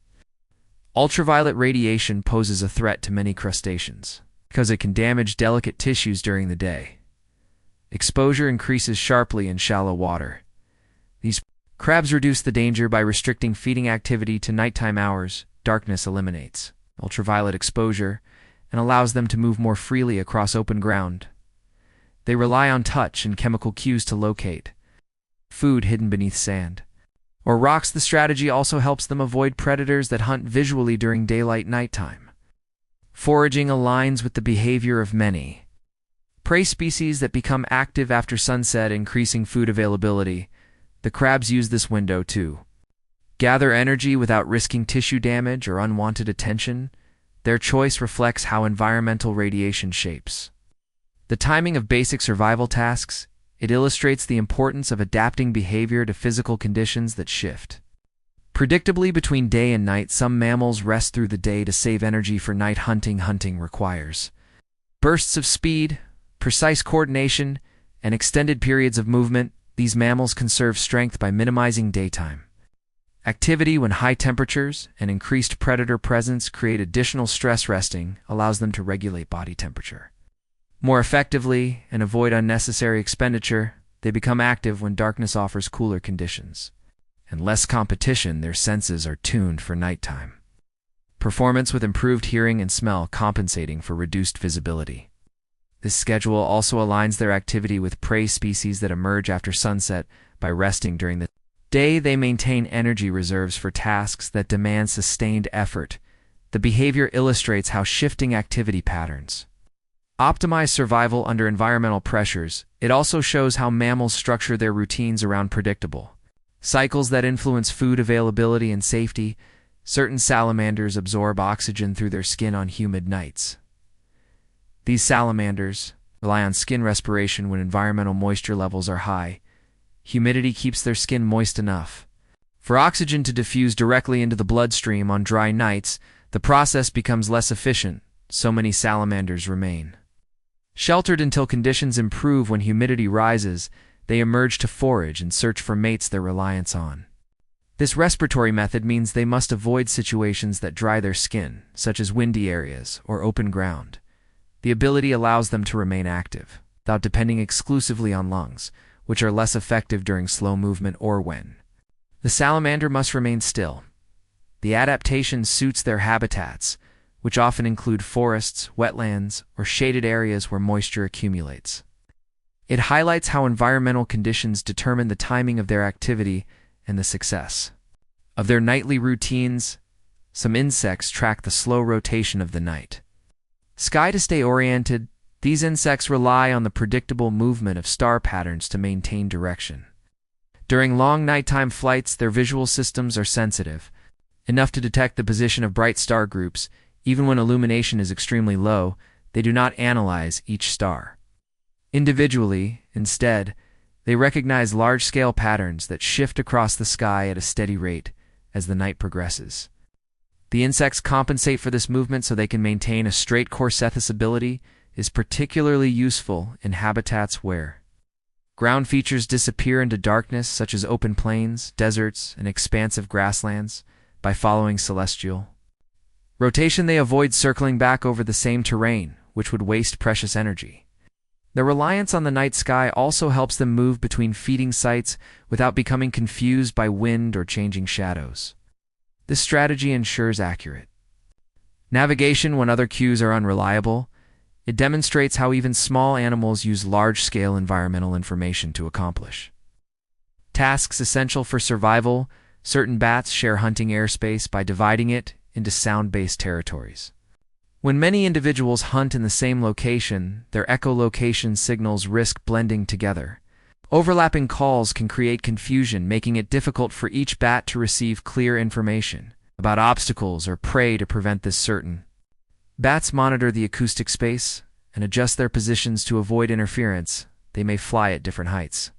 Ultraviolet radiation poses a threat to many crustaceans because it can damage delicate tissues during the day. Exposure increases sharply in shallow water. These crabs reduce the danger by restricting feeding activity to nighttime hours. Darkness eliminates ultraviolet exposure and allows them to move more freely across open ground. They rely on touch and chemical cues to locate food hidden beneath sand or rocks. The strategy also helps them avoid predators that hunt visually during daylight. Nighttime foraging aligns with the behavior of many prey species that become active after sunset, increasing food availability. The crabs use this window to gather energy without risking tissue damage or unwanted attention. Their choice reflects how environmental radiation shapes the timing of basic survival tasks. It illustrates the importance of adapting behavior to physical conditions that shift. Predictably, between day and night, some mammals rest through the day to save energy for night hunting. Hunting requires bursts of speed, precise coordination, and extended periods of movement. These mammals conserve strength by minimizing daytime activity. When high temperatures and increased predator presence create additional stress, resting allows them to regulate body temperature more effectively and avoid unnecessary expenditure. They become active when darkness offers cooler conditions and less competition. Their senses are tuned for nighttime performance, with improved hearing and smell compensating for reduced visibility. This schedule also aligns their activity with prey species that emerge after sunset. By resting during the day, they maintain energy reserves for tasks that demand sustained effort. The behavior illustrates how shifting activity patterns optimize survival under environmental pressures. It also shows how mammals structure their routines around predictable cycles that influence food availability and safety. Certain salamanders absorb oxygen through their skin on humid nights. These salamanders rely on skin respiration when environmental moisture levels are high. Humidity keeps their skin moist enough for oxygen to diffuse directly into the bloodstream. On dry nights, the process becomes less efficient, so many salamanders remain sheltered until conditions improve. When humidity rises, they emerge to forage and search for mates. Their reliance on this respiratory method means they must avoid situations that dry their skin, such as windy areas or open ground. The ability allows them to remain active, without depending exclusively on lungs, which are less effective during slow movement or when the salamander must remain still. The adaptation suits their habitats, which often include forests, wetlands, or shaded areas where moisture accumulates. It highlights how environmental conditions determine the timing of their activity and the success of their nightly routines. Some insects track the slow rotation of the night sky to stay oriented. These insects rely on the predictable movement of star patterns to maintain direction. During long nighttime flights, their visual systems are sensitive enough to detect the position of bright star groups. Even when illumination is extremely low, they do not analyze each star individually. Instead, they recognize large-scale patterns that shift across the sky at a steady rate as the night progresses. The insects compensate for this movement so they can maintain a straight course. This ability is particularly useful in habitats where ground features disappear into darkness, such as open plains, deserts, and expansive grasslands. By following celestial rotation, they avoid circling back over the same terrain, which would waste precious energy. Their reliance on the night sky also helps them move between feeding sites without becoming confused by wind or changing shadows. This strategy ensures accurate navigation when other cues are unreliable. It demonstrates how even small animals use large-scale environmental information to accomplish tasks essential for survival. Certain bats share hunting airspace by dividing it into sound-based territories. When many individuals hunt in the same location, their echolocation signals risk blending together. Overlapping calls can create confusion, making it difficult for each bat to receive clear information about obstacles or prey. To prevent this, certain bats monitor the acoustic space and adjust their positions to avoid interference. They may fly at different heights,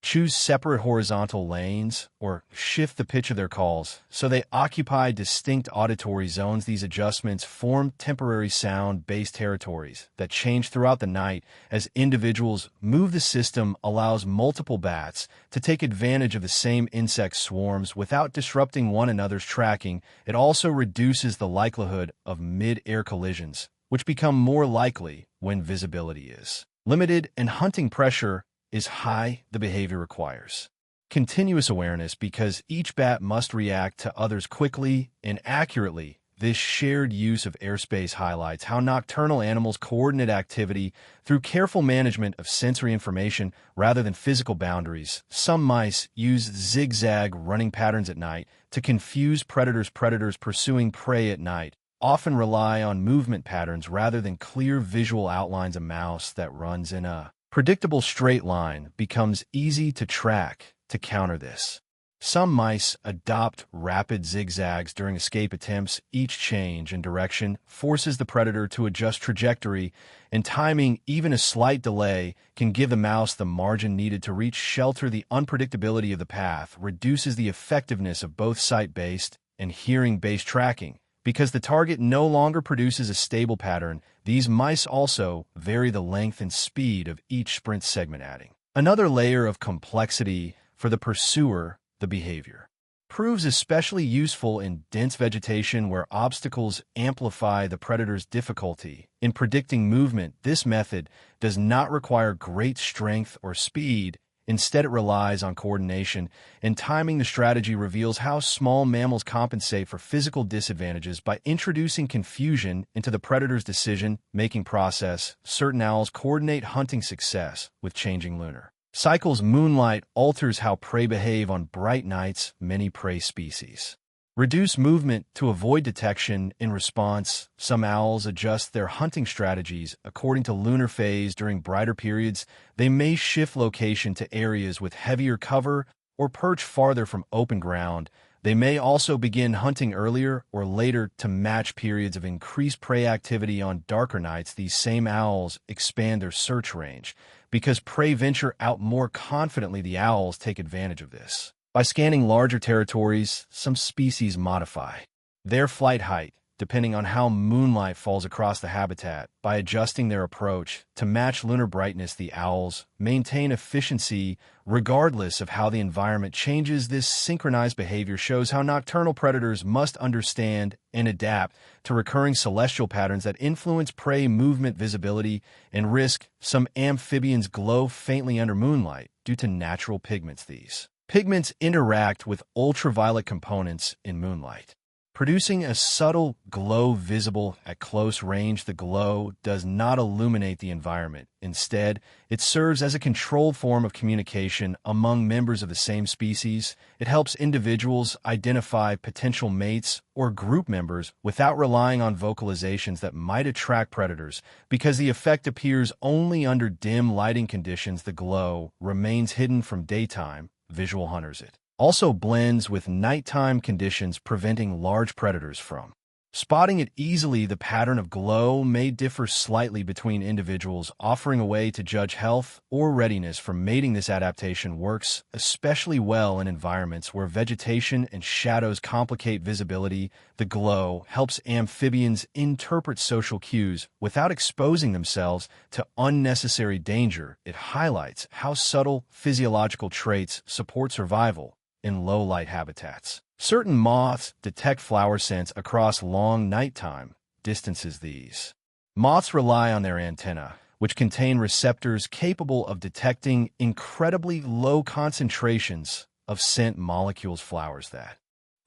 choose separate horizontal lanes, or shift the pitch of their calls so they occupy distinct auditory zones. These adjustments form temporary sound-based territories that change throughout the night as individuals move. The system allows multiple bats to take advantage of the same insect swarms without disrupting one another's tracking. It also reduces the likelihood of mid-air collisions, which become more likely when visibility is limited and hunting pressure is high. The behavior requires continuous awareness because each bat must react to others quickly and accurately. This shared use of airspace highlights how nocturnal animals coordinate activity through careful management of sensory information rather than physical boundaries. Some mice use zigzag running patterns at night to confuse predators. Predators pursuing prey at night often rely on movement patterns rather than clear visual outlines. A mouse that runs in a predictable straight line becomes easy to track. To counter this, Some mice adopt rapid zigzags during escape attempts. Each change in direction forces the predator to adjust trajectory and timing. Even a slight delay can give the mouse the margin needed to reach shelter. The unpredictability of the path reduces the effectiveness of both sight-based and hearing-based tracking. Because the target no longer produces a stable pattern, these mice also vary the length and speed of each sprint segment, adding another layer of complexity for the pursuer. The behavior proves especially useful in dense vegetation where obstacles amplify the predator's difficulty. In predicting movement, this method does not require great strength or speed. Instead, it relies on coordination and timing. The strategy reveals how small mammals compensate for physical disadvantages by introducing confusion into the predator's decision-making process. Certain owls coordinate hunting success with changing lunar cycles. Moonlight alters how prey behave on bright nights. Many prey species reduce movement to avoid detection. In response, some owls adjust their hunting strategies according to lunar phase. During brighter periods, they may shift location to areas with heavier cover or perch farther from open ground. They may also begin hunting earlier or later to match periods of increased prey activity. On darker nights, these same owls expand their search range. Because prey venture out more confidently, the owls take advantage of this. By scanning larger territories, some species modify their flight height depending on how moonlight falls across the habitat. By adjusting their approach to match lunar brightness, the owls maintain efficiency regardless of how the environment changes. This synchronized behavior shows how nocturnal predators must understand and adapt to recurring celestial patterns that influence prey movement, visibility, and risk. Some amphibians glow faintly under moonlight due to natural pigments. These pigments interact with ultraviolet components in moonlight, producing a subtle glow visible at close range. The glow does not illuminate the environment. Instead, it serves as a controlled form of communication among members of the same species. It helps individuals identify potential mates or group members without relying on vocalizations that might attract predators. Because the effect appears only under dim lighting conditions, the glow remains hidden from daytime visual hunters. It also blends with nighttime conditions, preventing large predators from spotting it easily. The pattern of glow may differ slightly between individuals, offering a way to judge health or readiness for mating. This adaptation works especially well in environments where vegetation and shadows complicate visibility. The glow helps amphibians interpret social cues without exposing themselves to unnecessary danger. It highlights how subtle physiological traits support survival in low-light habitats. Certain moths detect flower scents across long nighttime distances. These moths rely on their antennae, which contain receptors capable of detecting incredibly low concentrations of scent molecules. Flowers that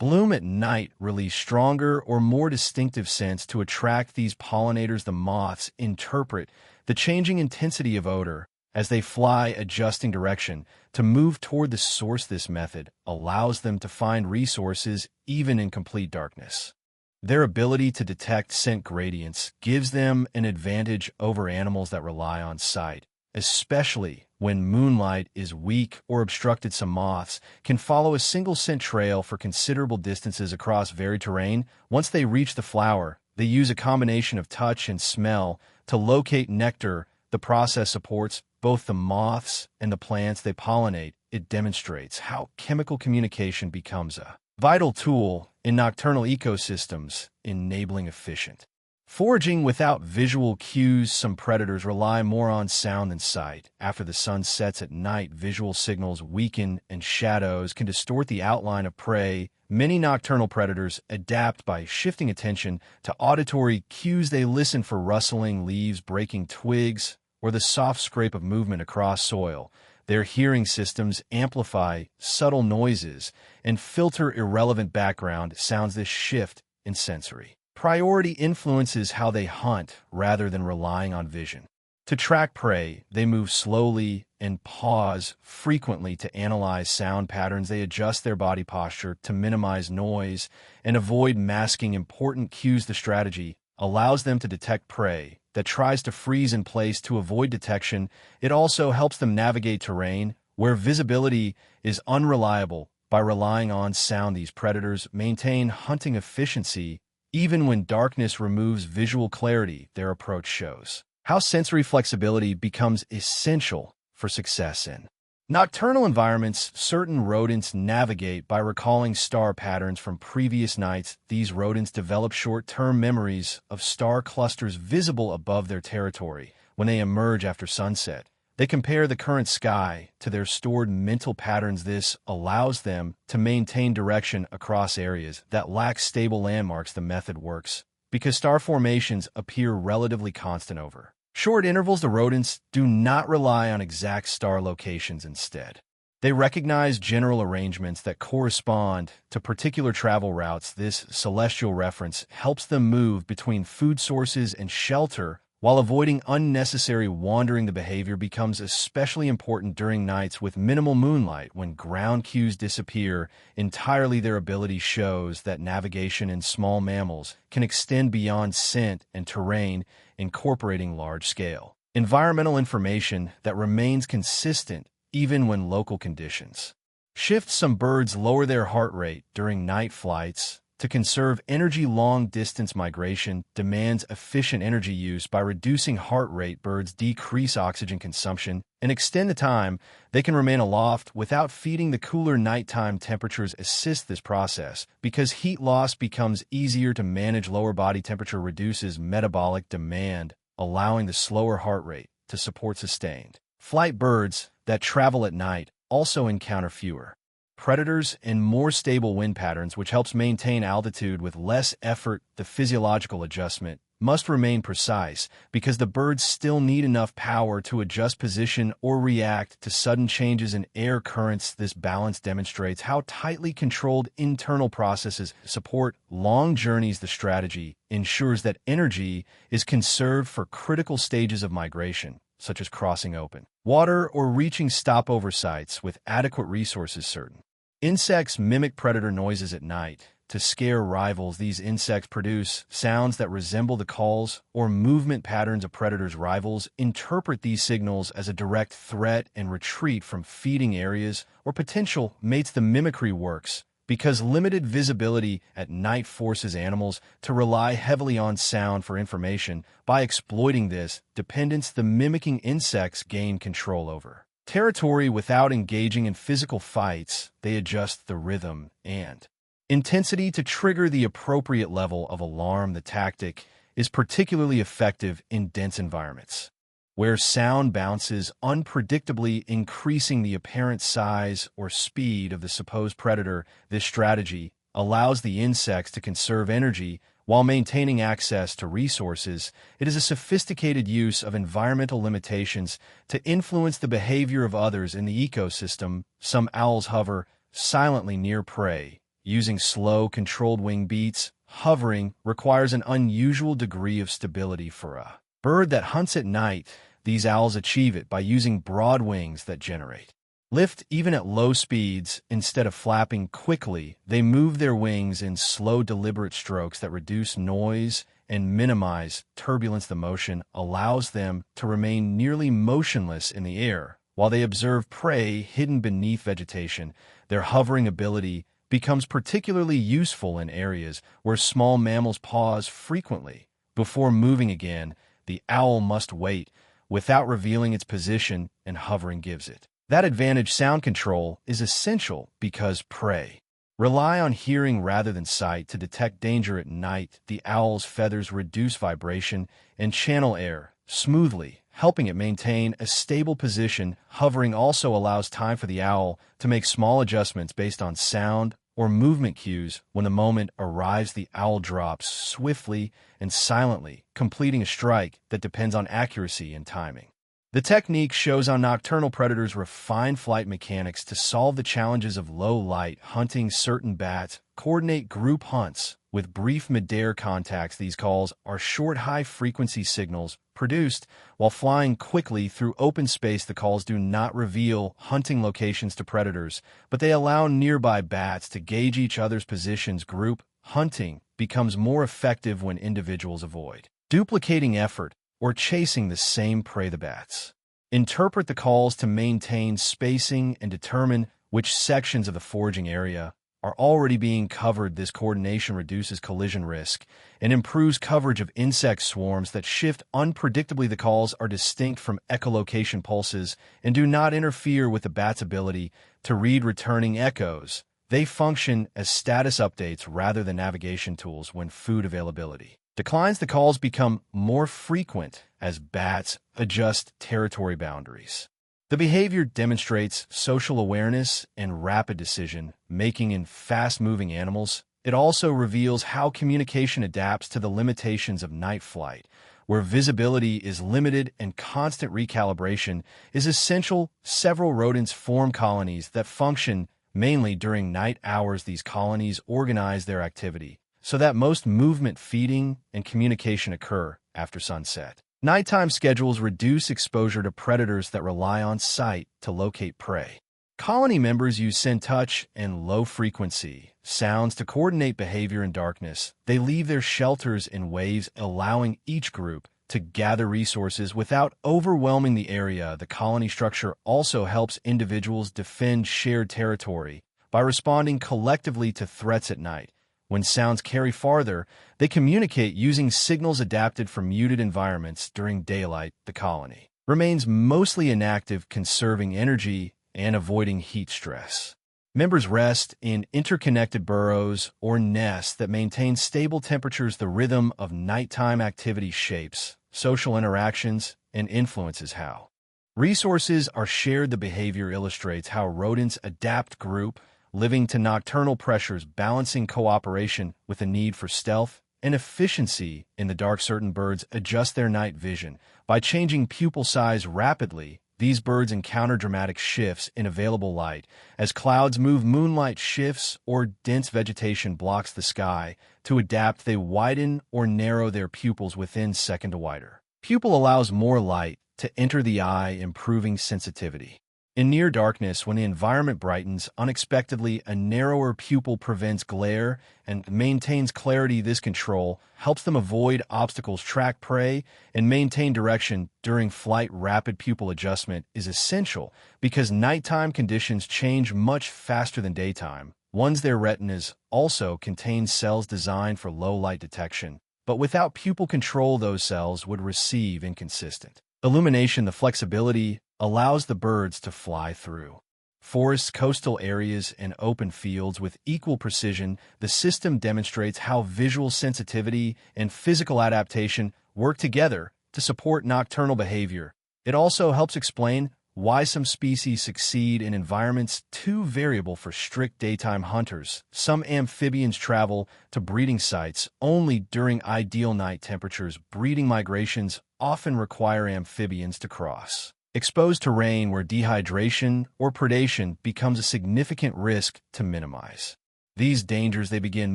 bloom at night release stronger or more distinctive scents to attract these pollinators. The moths interpret the changing intensity of odor as they fly, adjusting direction to move toward the source. This method allows them to find resources even in complete darkness. Their ability to detect scent gradients gives them an advantage over animals that rely on sight, especially when moonlight is weak or obstructed. Some moths can follow a single scent trail for considerable distances across varied terrain. Once they reach the flower, they use a combination of touch and smell to locate nectar. The process supports both the moths and the plants they pollinate. It demonstrates how chemical communication becomes a vital tool in nocturnal ecosystems, enabling efficient foraging without visual cues. Some predators rely more on sound than sight. After the sun sets at night, visual signals weaken and shadows can distort the outline of prey. Many nocturnal predators adapt by shifting attention to auditory cues. They listen for rustling leaves, breaking twigs, or the soft scrape of movement across soil. Their hearing systems amplify subtle noises and filter irrelevant background sounds. This shift in sensory priority influences how they hunt rather than relying on vision. To track prey, they move slowly and pause frequently to analyze sound patterns. They adjust their body posture to minimize noise and avoid masking important cues. The strategy allows them to detect prey that tries to freeze in place to avoid detection. It also helps them navigate terrain where visibility is unreliable. By relying on sound, these predators maintain hunting efficiency even when darkness removes visual clarity. Their approach shows how sensory flexibility becomes essential for success in nocturnal environments. Certain rodents navigate by recalling star patterns from previous nights. These rodents develop short-term memories of star clusters visible above their territory. When they emerge after sunset, they compare the current sky to their stored mental patterns. This allows them to maintain direction across areas that lack stable landmarks. The method works because star formations appear relatively constant over short intervals. The rodents do not rely on exact star locations. Instead, they recognize general arrangements that correspond to particular travel routes. This celestial reference helps them move between food sources and shelter while avoiding unnecessary wandering. The behavior becomes especially important during nights with minimal moonlight, when ground cues disappear entirely. Their ability shows that navigation in small mammals can extend beyond scent and terrain, incorporating large-scale environmental information that remains consistent even when local conditions shift. Some birds lower their heart rate during night flights to conserve energy. Long-distance migration demands efficient energy use. By reducing heart rate, birds decrease oxygen consumption and extend the time they can remain aloft without feeding. The cooler nighttime temperatures assist this process because heat loss becomes easier to manage. Lower body temperature reduces metabolic demand, allowing the slower heart rate to support sustained flight. Birds that travel at night also encounter fewer predators and more stable wind patterns, which helps maintain altitude with less effort. The physiological adjustment must remain precise because the birds still need enough power to adjust position or react to sudden changes in air currents. This balance demonstrates how tightly controlled internal processes support long journeys. The strategy ensures that energy is conserved for critical stages of migration, such as crossing open water or reaching stopover sites with adequate resources. Certain insects mimic predator noises at night to scare rivals. These insects produce sounds that resemble the calls or movement patterns of predators. Rivals interpret these signals as a direct threat and retreat from feeding areas or potential mates. The mimicry works because limited visibility at night forces animals to rely heavily on sound for information. By exploiting this dependence, the mimicking insects gain control over territory without engaging in physical fights. They adjust the rhythm and intensity to trigger the appropriate level of alarm. The tactic is particularly effective in dense environments where sound bounces unpredictably, increasing the apparent size or speed of the supposed predator. This strategy allows the insects to conserve energy while maintaining access to resources. It is a sophisticated use of environmental limitations to influence the behavior of others in the ecosystem. Some owls hover silently near prey, using slow, controlled wing beats. Hovering requires an unusual degree of stability for a bird that hunts at night. These owls achieve it by using broad wings that generate lift even at low speeds. Instead of flapping quickly, they move their wings in slow, deliberate strokes that reduce noise and minimize turbulence. The motion allows them to remain nearly motionless in the air while they observe prey hidden beneath vegetation. Their hovering ability becomes particularly useful in areas where small mammals pause frequently before moving. Again, the owl must wait without revealing its position, and hovering gives it that advantage. Sound control is essential because prey rely on hearing rather than sight to detect danger. At night, the owl's feathers reduce vibration and channel air smoothly, helping it maintain a stable position. Hovering also allows time for the owl to make small adjustments based on sound or movement cues. When the moment arrives, the owl drops swiftly and silently, completing a strike that depends on accuracy and timing. The technique shows how nocturnal predators refine flight mechanics to solve the challenges of low light hunting. Certain bats coordinate group hunts with brief mid-air contacts. These calls are short, high-frequency signals produced while flying quickly through open space. The calls do not reveal hunting locations to predators, but they allow nearby bats to gauge each other's positions. Group hunting becomes more effective when individuals avoid duplicating effort or chasing the same prey. The bats interpret the calls to maintain spacing and determine which sections of the foraging area are already being covered. This coordination reduces collision risk and improves coverage of insect swarms that shift unpredictably. The calls are distinct from echolocation pulses and do not interfere with the bat's ability to read returning echoes. They function as status updates rather than navigation tools when food availability declines. The calls become more frequent as bats adjust territory boundaries. The behavior demonstrates social awareness and rapid decision-making in fast-moving animals. It also reveals how communication adapts to the limitations of night flight, where visibility is limited and constant recalibration is essential. Several rodents form colonies that function mainly during night hours. These colonies organize their activity so that most movement, feeding, and communication occur after sunset. Nighttime schedules reduce exposure to predators that rely on sight to locate prey. Colony members use scent, touch, and low-frequency sounds to coordinate behavior in darkness. They leave their shelters in waves, allowing each group to gather resources without overwhelming the area. The colony structure also helps individuals defend shared territory by responding collectively to threats at night. When sounds carry farther, they communicate using signals adapted for muted environments. During daylight, the colony remains mostly inactive, conserving energy and avoiding heat stress. Members rest in interconnected burrows or nests that maintain stable temperatures. The rhythm of nighttime activity shapes social interactions and influences how resources are shared. The behavior illustrates how rodents adapt group living to nocturnal pressures, balancing cooperation with the need for stealth and efficiency in the dark. Certain birds adjust their night vision by changing pupil size rapidly. These birds encounter dramatic shifts in available light. As clouds move, moonlight shifts, or dense vegetation blocks the sky. To adapt, they widen or narrow their pupils within seconds. A wider pupil allows more light to enter the eye, improving sensitivity. In near darkness, when the environment brightens unexpectedly, a narrower pupil prevents glare and maintains clarity. This control helps them avoid obstacles, track prey, and maintain direction during flight. Rapid pupil adjustment is essential because nighttime conditions change much faster than daytime. Their retinas also contain cells designed for low light detection, but without pupil control, those cells would receive inconsistent illumination. The flexibility allows the birds to fly through forests, coastal areas, and open fields with equal precision. The system demonstrates how visual sensitivity and physical adaptation work together to support nocturnal behavior. It also helps explain why some species succeed in environments too variable for strict daytime hunters. Some amphibians travel to breeding sites only during ideal night temperatures. Breeding migrations often require amphibians to cross exposed terrain where dehydration or predation becomes a significant risk. To minimize these dangers, they begin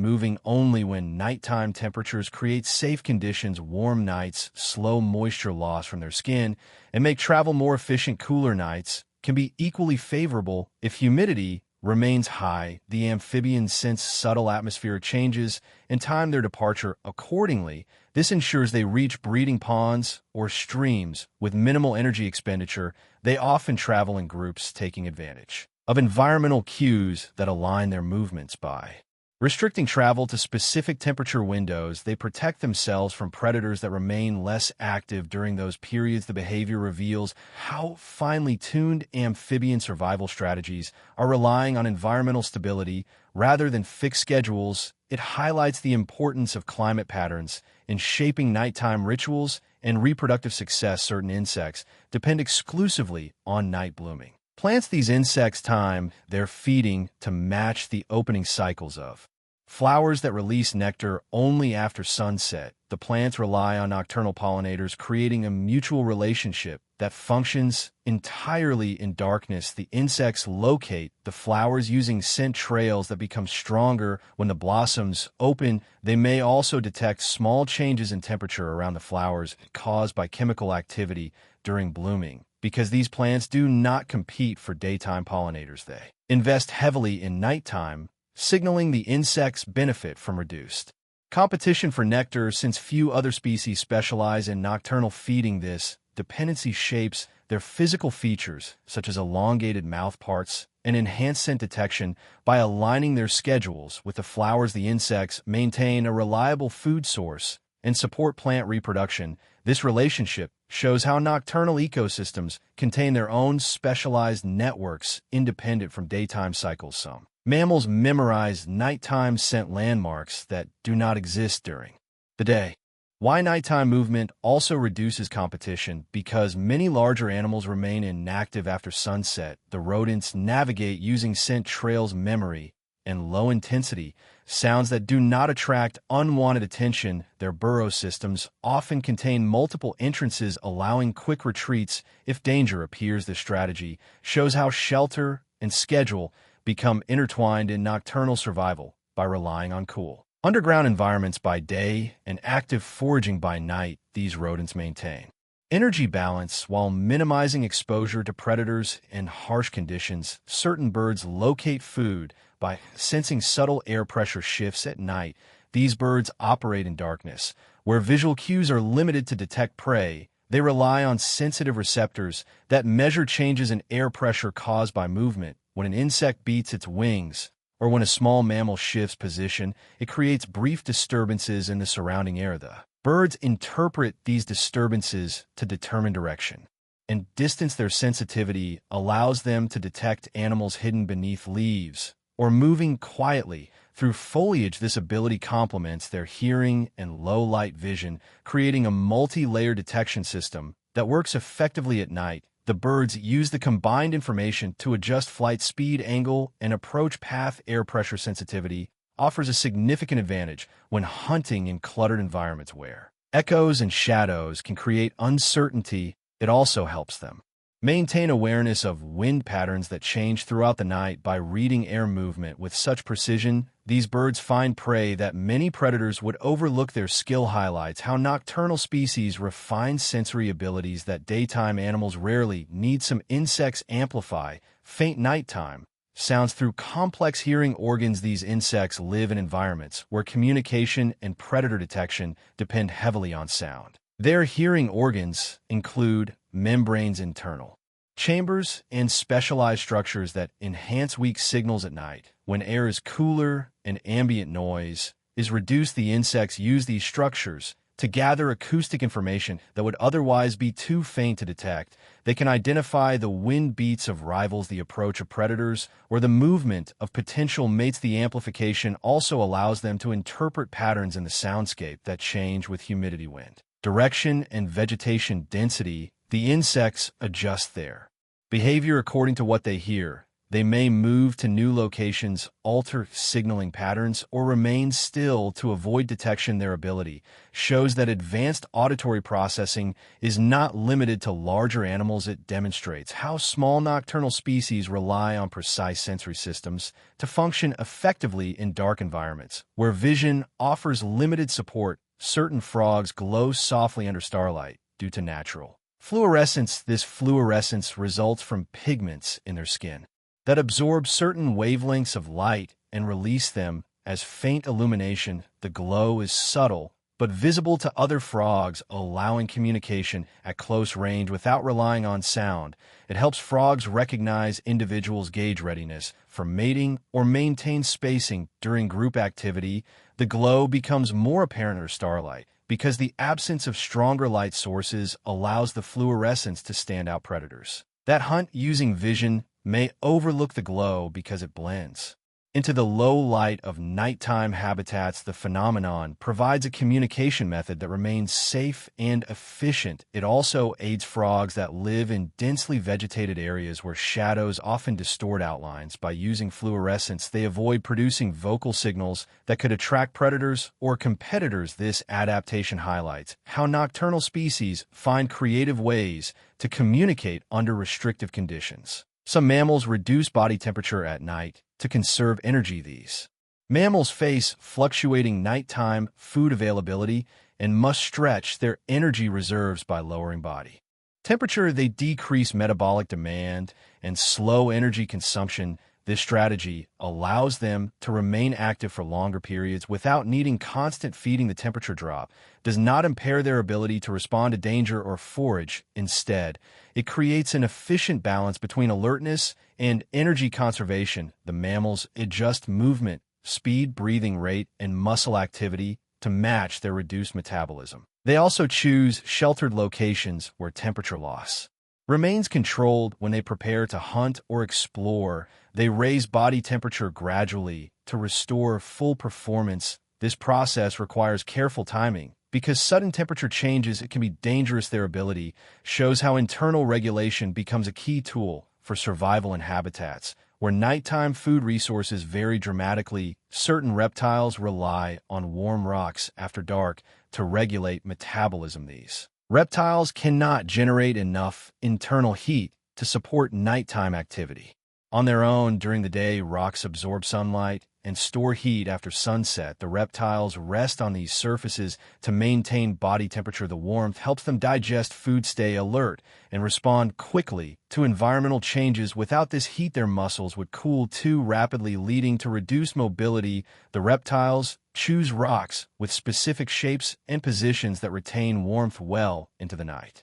moving only when nighttime temperatures create safe conditions. Warm nights slow moisture loss from their skin and make travel more efficient. Cooler nights can be equally favorable if humidity remains high. The amphibians sense subtle atmospheric changes and time their departure accordingly. This ensures they reach breeding ponds or streams with minimal energy expenditure. They often travel in groups, taking advantage of environmental cues that align their movements. By restricting travel to specific temperature windows, they protect themselves from predators that remain less active during those periods. The behavior reveals how finely tuned amphibian survival strategies are relying on environmental stability rather than fixed schedules. It highlights the importance of climate patterns in shaping nighttime rituals and reproductive success. Certain insects depend exclusively on night blooming plants. These insects time their feeding to match the opening cycles of flowers that release nectar only after sunset. The plants rely on nocturnal pollinators, creating a mutual relationship that functions entirely in darkness. The insects locate the flowers using scent trails that become stronger when the blossoms open. They may also detect small changes in temperature around the flowers caused by chemical activity during blooming. Because these plants do not compete for daytime pollinators, they invest heavily in nighttime, signaling the insects benefit from reduced competition for nectar. Since few other species specialize in nocturnal feeding, this dependency shapes their physical features, such as elongated mouth parts and enhanced scent detection, by aligning their schedules with the flowers, the insects maintain a reliable food source and support plant reproduction. This relationship shows how nocturnal ecosystems contain their own specialized networks independent from daytime cycles. Some mammals memorize nighttime scent landmarks that do not exist during the day. Why nighttime movement also reduces competition? Because many larger animals remain inactive after sunset. The rodents navigate using scent trails, memory, and low-intensity sounds that do not attract unwanted attention. Their burrow systems often contain multiple entrances, allowing quick retreats if danger appears. This strategy shows how shelter and schedule become intertwined in nocturnal survival by relying on cool underground environments by day and active foraging by night. These rodents maintain energy balance while minimizing exposure to predators and harsh conditions. Certain birds locate food by sensing subtle air pressure shifts at night. These birds operate in darkness, where visual cues are limited to detect prey. They rely on sensitive receptors that measure changes in air pressure caused by movement. When an insect beats its wings, or when a small mammal shifts position, it creates brief disturbances in the surrounding air. The birds interpret these disturbances to determine direction and distance. Their sensitivity allows them to detect animals hidden beneath leaves or moving quietly through foliage. This ability complements their hearing and low-light vision, creating a multi-layer detection system that works effectively at night. The birds use the combined information to adjust flight speed, angle, and approach path. Air pressure sensitivity offers a significant advantage when hunting in cluttered environments where echoes and shadows can create uncertainty. It also helps them maintain awareness of wind patterns that change throughout the night. By reading air movement with such precision, these birds find prey that many predators would overlook. Their skill highlights how nocturnal species refine sensory abilities that daytime animals rarely need. Some insects amplify faint nighttime sounds through complex hearing organs. These insects live in environments where communication and predator detection depend heavily on sound. Their hearing organs include membranes, internal chambers, and specialized structures that enhance weak signals at night. When air is cooler and ambient noise is reduced, the insects use these structures to gather acoustic information that would otherwise be too faint to detect. They can identify the wind beats of rivals, the approach of predators, or the movement of potential mates. The amplification also allows them to interpret patterns in the soundscape that change with humidity, wind direction, and vegetation density. The insects adjust their behavior according to what they hear. They may move to new locations, alter signaling patterns, or remain still to avoid detection. Their ability shows that advanced auditory processing is not limited to larger animals. It demonstrates how small nocturnal species rely on precise sensory systems to function effectively in dark environments where vision offers limited support. Certain frogs glow softly under starlight due to natural fluorescence. This fluorescence results from pigments in their skin that absorb certain wavelengths of light and release them as faint illumination. The glow is subtle but visible to other frogs, allowing communication at close range without relying on sound. It helps frogs recognize individuals, gauge readiness for mating, or maintain spacing during group activity. The glow becomes more apparent under starlight because the absence of stronger light sources allows the fluorescence to stand out. Predators that hunt using vision may overlook the glow because it blends into the low light of nighttime habitats. The phenomenon provides a communication method that remains safe and efficient. It also aids frogs that live in densely vegetated areas where shadows often distort outlines. By using fluorescence, they avoid producing vocal signals that could attract predators or competitors. This adaptation highlights how nocturnal species find creative ways to communicate under restrictive conditions. Some mammals reduce body temperature at night to conserve energy. These mammals face fluctuating nighttime food availability and must stretch their energy reserves by lowering body temperature. They decrease metabolic demand and slow energy consumption. This strategy allows them to remain active for longer periods without needing constant feeding. The temperature drop does not impair their ability to respond to danger or forage. Instead, it creates an efficient balance between alertness and energy conservation. The mammals adjust movement, speed, breathing rate, and muscle activity to match their reduced metabolism. They also choose sheltered locations where temperature loss remains controlled. When they prepare to hunt or explore, they raise body temperature gradually to restore full performance. This process requires careful timing because sudden temperature changes, it can be dangerous. Their ability shows how internal regulation becomes a key tool for survival in habitats where nighttime food resources vary dramatically. Certain reptiles rely on warm rocks after dark to regulate metabolism. These reptiles cannot generate enough internal heat to support nighttime activity. On their own, during the day, rocks absorb sunlight and store heat. After sunset, the reptiles rest on these surfaces to maintain body temperature. The warmth helps them digest food, stay alert, and respond quickly to environmental changes. Without this heat, their muscles would cool too rapidly, leading to reduced mobility. The reptiles choose rocks with specific shapes and positions that retain warmth well into the night.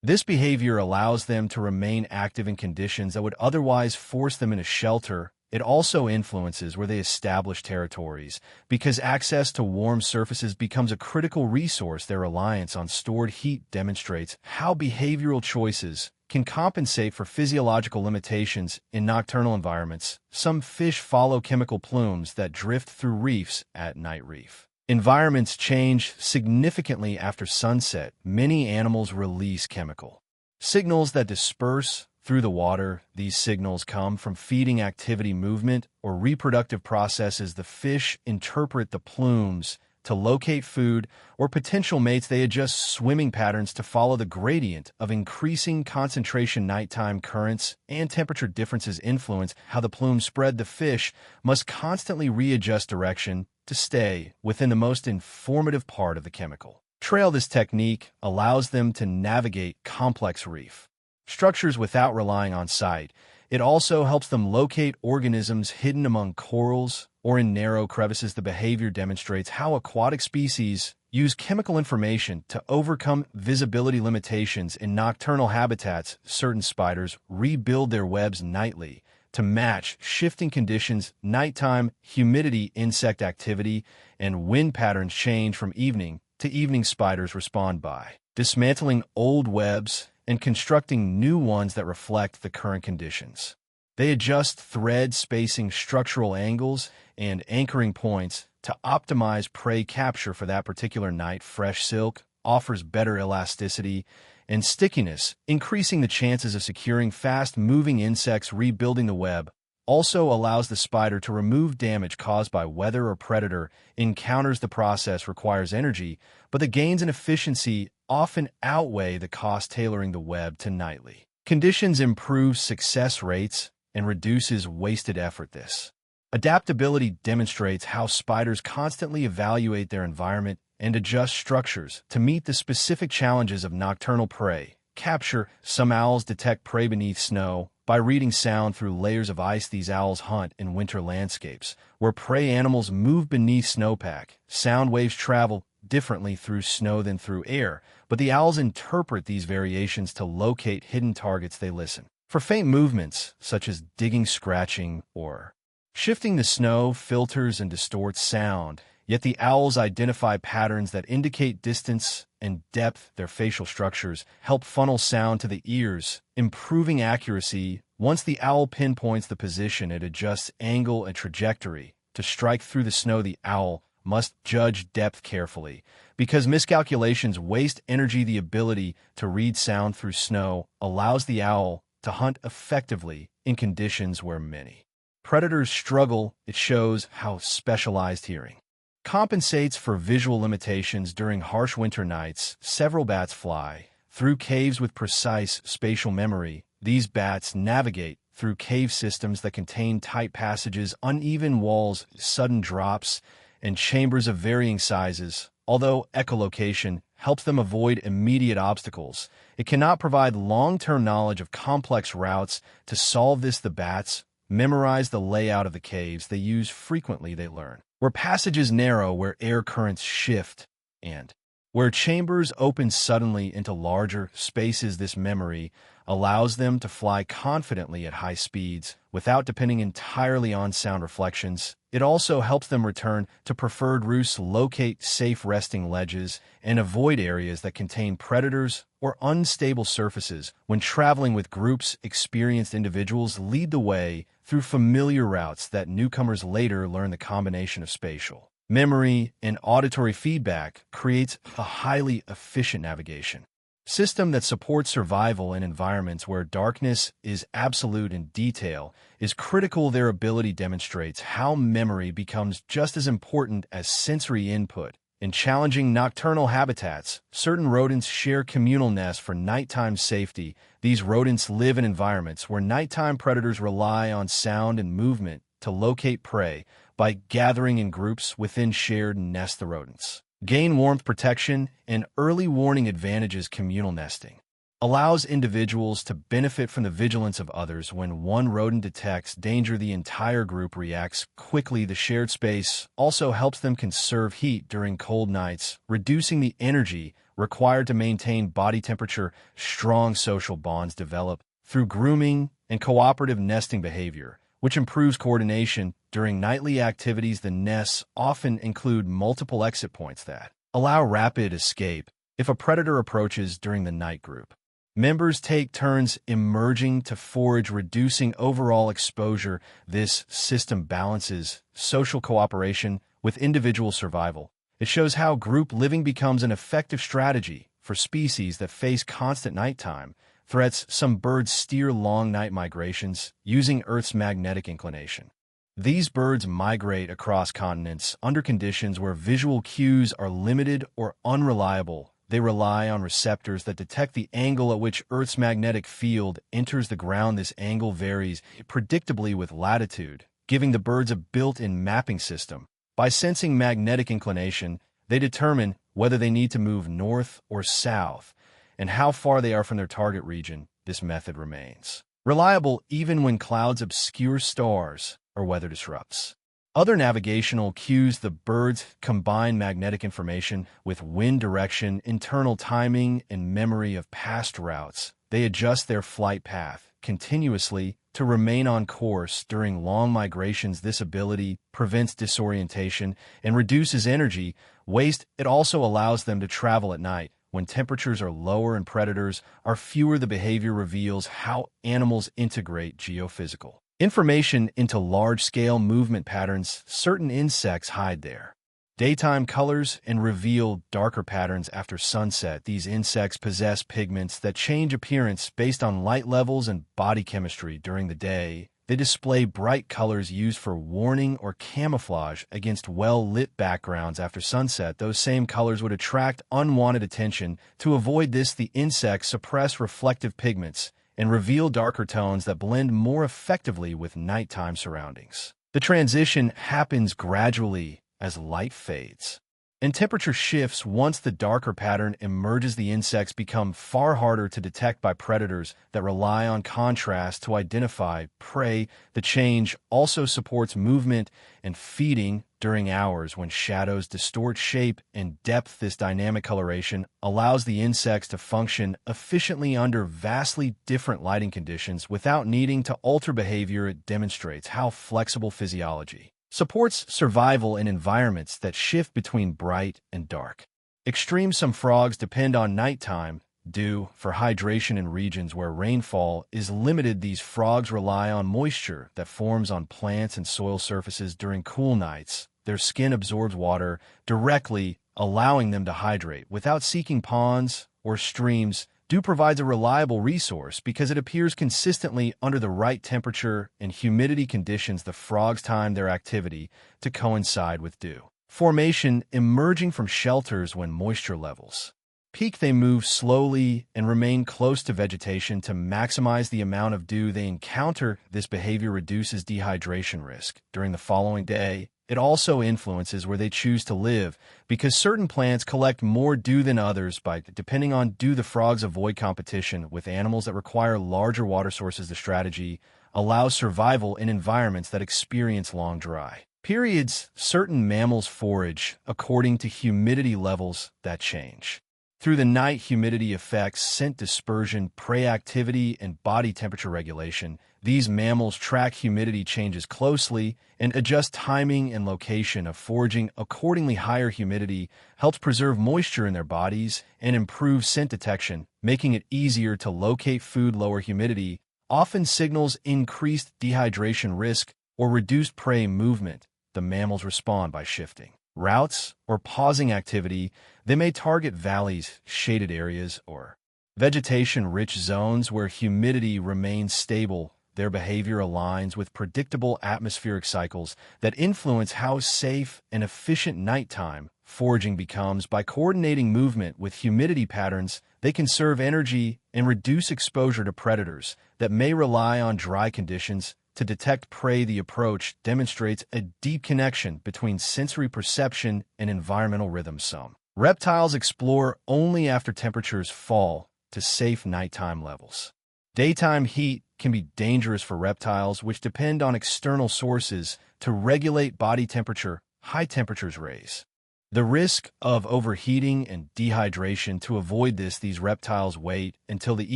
This behavior allows them to remain active in conditions that would otherwise force them into shelter. It also influences where they establish territories, because access to warm surfaces becomes a critical resource. Their reliance on stored heat demonstrates how behavioral choices can compensate for physiological limitations in nocturnal environments. Some fish follow chemical plumes that drift through reefs at night. Reef environments change significantly after sunset. Many animals release chemical signals that disperse through the water. These signals come from feeding activity, movement, or reproductive processes. The fish interpret the plumes to locate food or potential mates. They adjust swimming patterns to follow the gradient of increasing concentration. Nighttime currents and temperature differences influence how the plumes spread. The fish must constantly readjust direction to stay within the most informative part of the chemical trail. This technique allows them to navigate complex reef structures without relying on sight. It also helps them locate organisms hidden among corals or in narrow crevices. The behavior demonstrates how aquatic species use chemical information to overcome visibility limitations in nocturnal habitats. Certain spiders rebuild their webs nightly to match shifting conditions. Nighttime humidity, insect activity, and wind patterns change from evening to evening. Spiders respond by dismantling old webs and constructing new ones that reflect the current conditions. They adjust thread spacing, structural angles, and anchoring points to optimize prey capture for that particular night. Fresh silk offers better elasticity and stickiness, increasing the chances of securing fast-moving insects. Rebuilding the web also allows the spider to remove damage caused by weather or predator encounters. The process requires energy, but the gains in efficiency often outweigh the cost. Tailoring the web to nightly conditions improves success rates and reduces wasted effort. This adaptability demonstrates how spiders constantly evaluate their environment and adjust structures to meet the specific challenges of nocturnal prey capture. Some owls detect prey beneath snow by reading sound through layers of ice. These owls hunt in winter landscapes where prey animals move beneath snowpack. Sound waves travel differently through snow than through air, but the owls interpret these variations to locate hidden targets. They listen for faint movements, such as digging, scratching, or shifting. The snow filters and distorts sound, yet the owls identify patterns that indicate distance and depth. Their facial structures help funnel sound to the ears, improving accuracy. Once the owl pinpoints the position, it adjusts angle and trajectory to strike through the snow. The owl must judge depth carefully because miscalculations waste energy. The ability to read sound through snow allows the owl to hunt effectively in conditions where many predators struggle. It shows how specialized hearing compensates for visual limitations. During harsh winter nights, several bats fly through caves with precise spatial memory. These bats navigate through cave systems that contain tight passages, uneven walls, sudden drops, and chambers of varying sizes. Although echolocation helps them avoid immediate obstacles, it cannot provide long-term knowledge of complex routes. To solve this, the bats memorize the layout of the caves they use frequently. They learn where passages narrow, where air currents shift, and where chambers open suddenly into larger spaces. This memory allows them to fly confidently at high speeds without depending entirely on sound reflections. It also helps them return to preferred routes, locate safe resting ledges, and avoid areas that contain predators or unstable surfaces. When traveling with groups, experienced individuals lead the way through familiar routes that newcomers later learn. The combination of spatial memory and auditory feedback creates a highly efficient navigation system that supports survival in environments where darkness is absolute and detail is critical. Their ability demonstrates how memory becomes just as important as sensory input. In challenging nocturnal habitats, certain rodents share communal nests for nighttime safety. These rodents live in environments where nighttime predators rely on sound and movement to locate prey. By gathering in groups within shared nests, the rodents gain warmth, protection, and early warning advantages. Communal nesting allows individuals to benefit from the vigilance of others. When one rodent detects danger, the entire group reacts quickly. The shared space also helps them conserve heat during cold nights, reducing the energy required to maintain body temperature. Strong social bonds develop through grooming and cooperative nesting behavior, which improves coordination during nightly activities. The nests often include multiple exit points that allow rapid escape if a predator approaches during the night. Group members take turns emerging to forage, reducing overall exposure. This system balances social cooperation with individual survival. It shows how group living becomes an effective strategy for species that face constant nighttime threats. Some birds steer long night migrations using Earth's magnetic inclination. These birds migrate across continents under conditions where visual cues are limited or unreliable. They rely on receptors that detect the angle at which Earth's magnetic field enters the ground. This angle varies predictably with latitude, giving the birds a built-in mapping system. By sensing magnetic inclination, they determine whether they need to move north or south and how far they are from their target region. This method remains reliable even when clouds obscure stars or weather disrupts other navigational cues. The birds combine magnetic information with wind direction, internal timing, and memory of past routes. They adjust their flight path continuously to remain on course during long migrations. This ability prevents disorientation and reduces energy waste. It also allows them to travel at night when temperatures are lower and predators are fewer. The behavior reveals how animals integrate geophysical information into large-scale movement patterns. Certain insects hide their daytime colors and reveal darker patterns after sunset. These insects possess pigments that change appearance based on light levels and body chemistry. During the day, they display bright colors used for warning or camouflage against well-lit backgrounds. After sunset, those same colors would attract unwanted attention. To avoid this, the insects suppress reflective pigments and reveal darker tones that blend more effectively with nighttime surroundings. The transition happens gradually as light fades and temperature shifts. Once the darker pattern emerges, the insects become far harder to detect by predators that rely on contrast to identify prey. The change also supports movement and feeding during hours when shadows distort shape and depth. This dynamic coloration allows the insects to function efficiently under vastly different lighting conditions without needing to alter behavior. It demonstrates how flexible physiology supports survival in environments that shift between bright and dark. Extreme. Some frogs depend on nighttime dew for hydration in regions where rainfall is limited. These frogs rely on moisture that forms on plants and soil surfaces during cool nights. Their skin absorbs water directly, allowing them to hydrate without seeking ponds or streams. Dew provides a reliable resource because it appears consistently under the right temperature and humidity conditions. The frogs time their activity to coincide with dew formation, emerging from shelters when moisture levels peak. They move slowly and remain close to vegetation to maximize the amount of dew they encounter. This behavior reduces dehydration risk during the following day. It also influences where they choose to live because certain plants collect more dew than others. Depending on dew, the frogs avoid competition with animals that require larger water sources. The strategy allows survival in environments that experience long dry periods. Certain mammals forage according to humidity levels that change. Through the night, humidity affects scent dispersion, prey activity, and body temperature regulation. These mammals track humidity changes closely and adjust timing and location of foraging accordingly. Higher humidity helps preserve moisture in their bodies and improve scent detection, making it easier to locate food. Lower humidity often signals increased dehydration risk or reduced prey movement. The mammals respond by shifting routes or pausing activity. They may target valleys, shaded areas, or vegetation-rich zones where humidity remains stable. Their behavior aligns with predictable atmospheric cycles that influence how safe and efficient nighttime foraging becomes. By coordinating movement with humidity patterns, they conserve energy and reduce exposure to predators that may rely on dry conditions to detect prey. The approach demonstrates a deep connection between sensory perception and environmental rhythm. Some reptiles explore only after temperatures fall to safe nighttime levels. Daytime heat can be dangerous for reptiles, which depend on external sources to regulate body temperature. High temperatures raise the risk of overheating and dehydration. To avoid this, these reptiles wait until the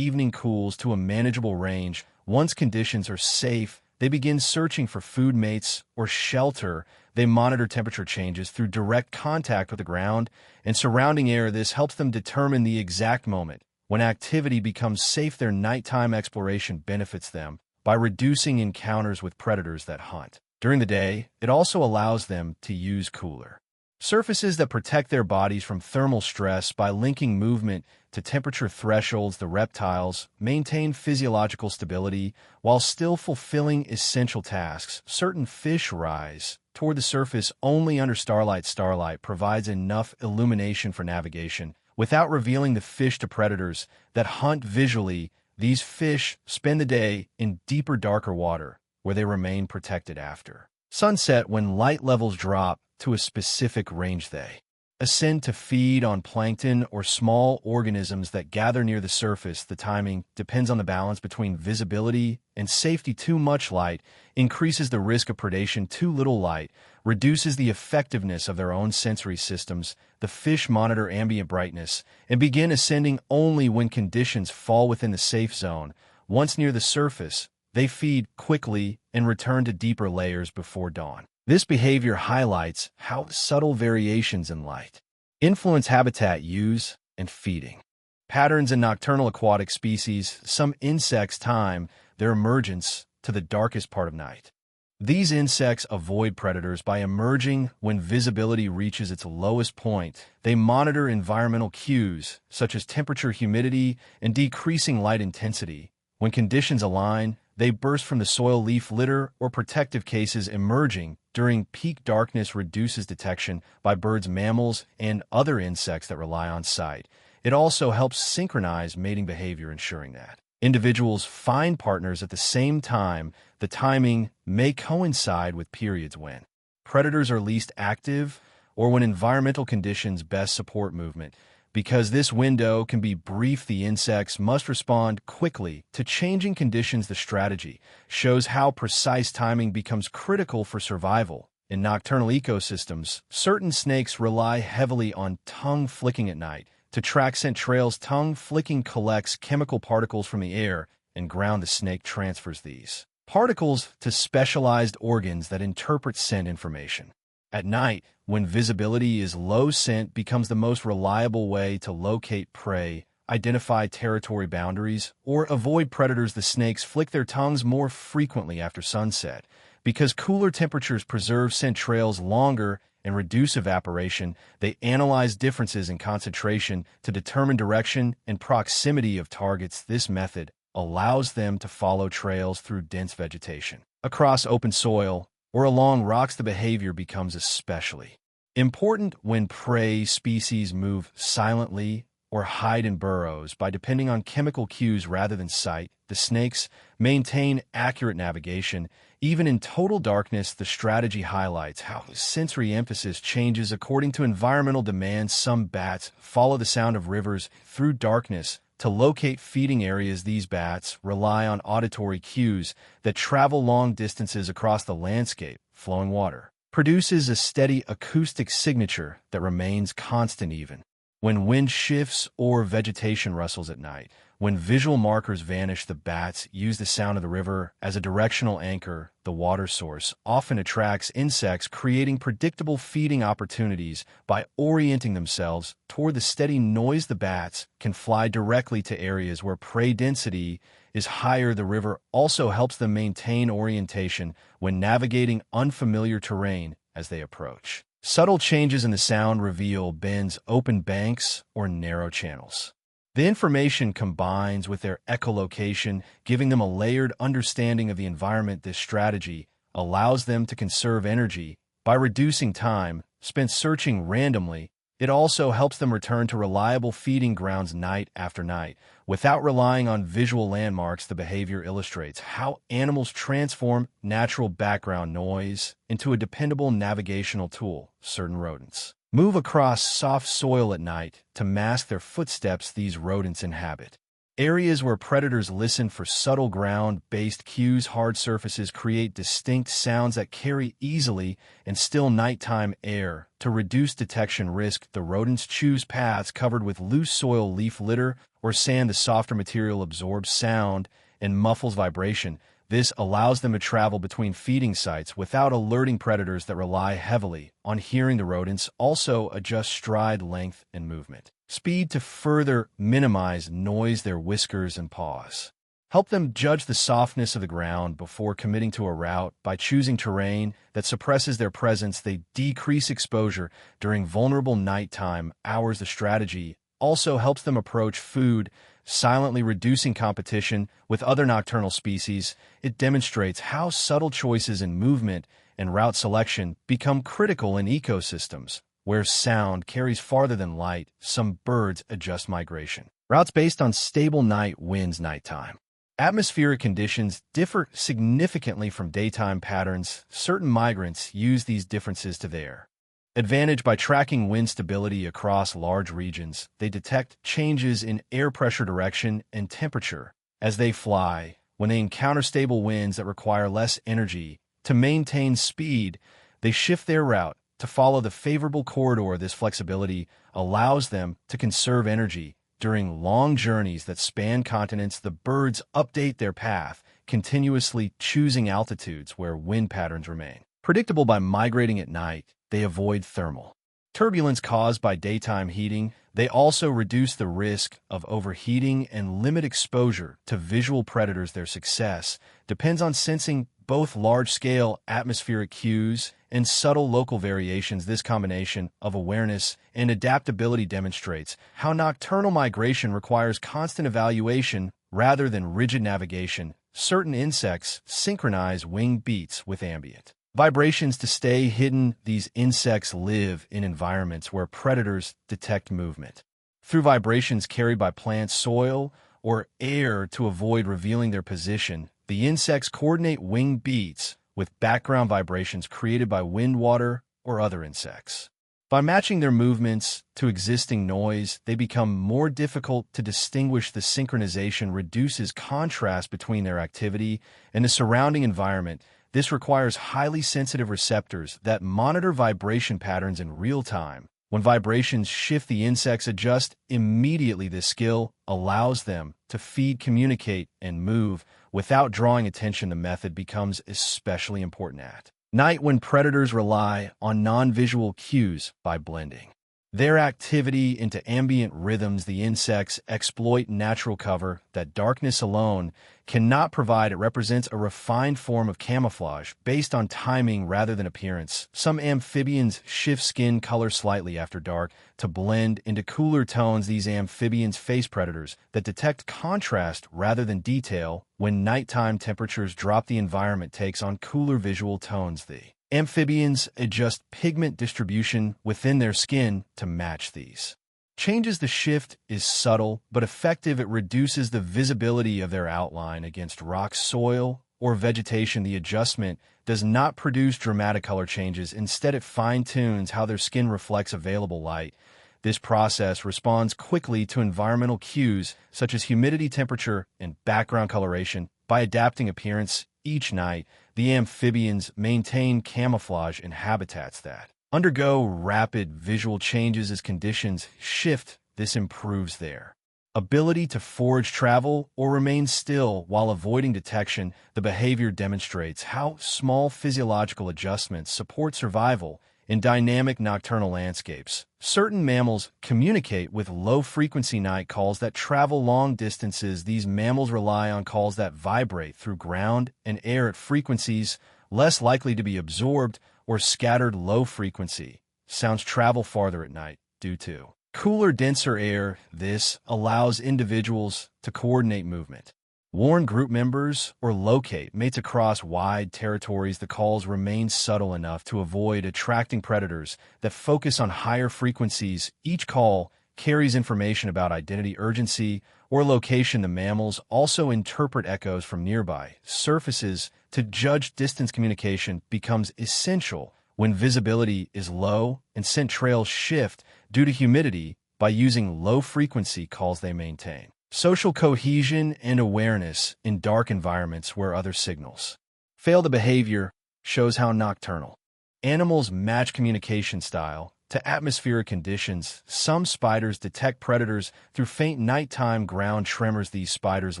evening cools to a manageable range. Once conditions are safe, they begin searching for food mates or shelter. They monitor temperature changes through direct contact with the ground and surrounding air. This helps them determine the exact moment when activity becomes safe. Their nighttime exploration benefits them by reducing encounters with predators that hunt during the day. It also allows them to use cooler surfaces that protect their bodies from thermal stress. By linking movement to temperature thresholds, the reptiles maintain physiological stability while still fulfilling essential tasks. Certain fish rise toward the surface only under starlight. Starlight provides enough illumination for navigation without revealing the fish to predators that hunt visually. These fish spend the day in deeper, darker water where they remain protected after sunset. When light levels drop to a specific range, they ascend to feed on plankton or small organisms that gather near the surface. The timing depends on the balance between visibility and safety. Too much light increases the risk of predation. Too little light reduces the effectiveness of their own sensory systems. The fish monitor ambient brightness and begin ascending only when conditions fall within the safe zone. Once near the surface, they feed quickly and return to deeper layers before dawn. This behavior highlights how subtle variations in light influence habitat use and feeding patterns in nocturnal aquatic species. Some insects time their emergence to the darkest part of night. These insects avoid predators by emerging when visibility reaches its lowest point. They monitor environmental cues such as temperature, humidity, and decreasing light intensity. When conditions align, they burst from the soil, leaf litter, or protective cases. Emerging during peak darkness reduces detection by birds, mammals, and other insects that rely on sight. It also helps synchronize mating behavior, ensuring that individuals find partners at the same time. The timing may coincide with periods when predators are least active or when environmental conditions best support movement. Because this window can be brief, the insects must respond quickly to changing conditions. The strategy shows how precise timing becomes critical for survival. In nocturnal ecosystems, certain snakes rely heavily on tongue flicking at night to track scent trails. Tongue flicking collects chemical particles from the air and ground. The snake transfers these particles to specialized organs that interpret scent information. At night, when visibility is low, scent becomes the most reliable way to locate prey, identify territory boundaries, or avoid predators. The snakes flick their tongues more frequently after sunset. Because cooler temperatures preserve scent trails longer and reduce evaporation, they analyze differences in concentration to determine direction and proximity of targets. This method allows them to follow trails through dense vegetation, across open soil, or along rocks. The behavior becomes especially important when prey species move silently or hide in burrows. By depending on chemical cues rather than sight, the snakes maintain accurate navigation. Even in total darkness, the strategy highlights how sensory emphasis changes according to environmental demands. Some bats follow the sound of rivers through darkness, To locate feeding areas, these bats rely on auditory cues that travel long distances across the landscape. Flowing water produces a steady acoustic signature that remains constant even when wind shifts or vegetation rustles at night. When visual markers vanish, the bats use the sound of the river as a directional anchor. The water source often attracts insects, creating predictable feeding opportunities by orienting themselves toward the steady noise. The bats can fly directly to areas where prey density is higher. The river also helps them maintain orientation when navigating unfamiliar terrain as they approach. Subtle changes in the sound reveal bends, open banks, or narrow channels. The information combines with their echolocation, giving them a layered understanding of the environment. This strategy allows them to conserve energy by reducing time spent searching randomly. It also helps them return to reliable feeding grounds night after night without relying on visual landmarks. The behavior illustrates how animals transform natural background noise into a dependable navigational tool. Certain rodents move across soft soil at night to mask their footsteps. These rodents inhabit areas where predators listen for subtle ground-based cues. Hard surfaces create distinct sounds that carry easily in still nighttime air. To reduce detection risk, the rodents choose paths covered with loose soil, leaf litter, or sand. The softer material absorbs sound and muffles vibration. This allows them to travel between feeding sites without alerting predators that rely heavily on hearing. The rodents also adjust stride length and movement speed to further minimize noise. Their whiskers and paws help them judge the softness of the ground before committing to a route. By choosing terrain that suppresses their presence, they decrease exposure during vulnerable nighttime hours. The strategy also helps them approach food silently, reducing competition with other nocturnal species. It demonstrates how subtle choices in movement and route selection become critical in ecosystems where sound carries farther than light. Some birds adjust migration routes based on stable night winds. Nighttime atmospheric conditions differ significantly from daytime patterns. Certain migrants use these differences to their advantage. By tracking wind stability across large regions, they detect changes in air pressure, direction, and temperature as they fly. When they encounter stable winds that require less energy to maintain speed, they shift their route to follow the favorable corridor. This flexibility allows them to conserve energy during long journeys that span continents. The birds update their path continuously, choosing altitudes where wind patterns remain predictable. By migrating at night, they avoid thermal turbulence caused by daytime heating. They also reduce the risk of overheating and limit exposure to visual predators. Their success depends on sensing both large-scale atmospheric cues and subtle local variations. This combination of awareness and adaptability demonstrates how nocturnal migration requires constant evaluation rather than rigid navigation. Certain insects synchronize wing beats with ambient vibrations to stay hidden. These insects live in environments where predators detect movement through vibrations carried by plants, soil, or air. To avoid revealing their position, the insects coordinate wing beats with background vibrations created by wind, water, or other insects. By matching their movements to existing noise, they become more difficult to distinguish. The synchronization reduces contrast between their activity and the surrounding environment. This requires highly sensitive receptors that monitor vibration patterns in real time. When vibrations shift, the insects adjust immediately. This skill allows them to feed, communicate, and move without drawing attention. The method becomes especially important at night when predators rely on non-visual cues. By blending their activity into ambient rhythms, the insects exploit natural cover that darkness alone cannot provide. It represents a refined form of camouflage based on timing rather than appearance. Some amphibians shift skin color slightly after dark to blend into cooler tones. These amphibians face predators that detect contrast rather than detail. When nighttime temperatures drop, the environment takes on cooler visual tones. The amphibians adjust pigment distribution within their skin to match these changes. The shift is subtle but effective. It reduces the visibility of their outline against rock, soil, or vegetation. The adjustment does not produce dramatic color changes. Instead, it fine-tunes how their skin reflects available light. This process responds quickly to environmental cues such as humidity, temperature, and background coloration. By adapting appearance each night, the amphibians maintain camouflage in habitats that undergo rapid visual changes as conditions shift. This improves their ability to forage, travel, or remain still while avoiding detection. The behavior demonstrates how small physiological adjustments support survival in dynamic nocturnal landscapes. Certain mammals communicate with low-frequency night calls that travel long distances. These mammals rely on calls that vibrate through ground and air at frequencies less likely to be absorbed or scattered. Low-frequency sounds travel farther at night due to cooler, denser air. This allows individuals to coordinate movement, warn group members, or locate mates across wide territories. The calls remain subtle enough to avoid attracting predators that focus on higher frequencies. Each call carries information about identity, urgency, or location. The mammals also interpret echoes from nearby surfaces to judge distance. Communication becomes essential when visibility is low and scent trails shift due to humidity. By using low-frequency calls, they maintain social cohesion and awareness in dark environments where other signals fail. The behavior shows how nocturnal animals match communication style to atmospheric conditions. Some spiders detect predators through faint nighttime ground tremors. These spiders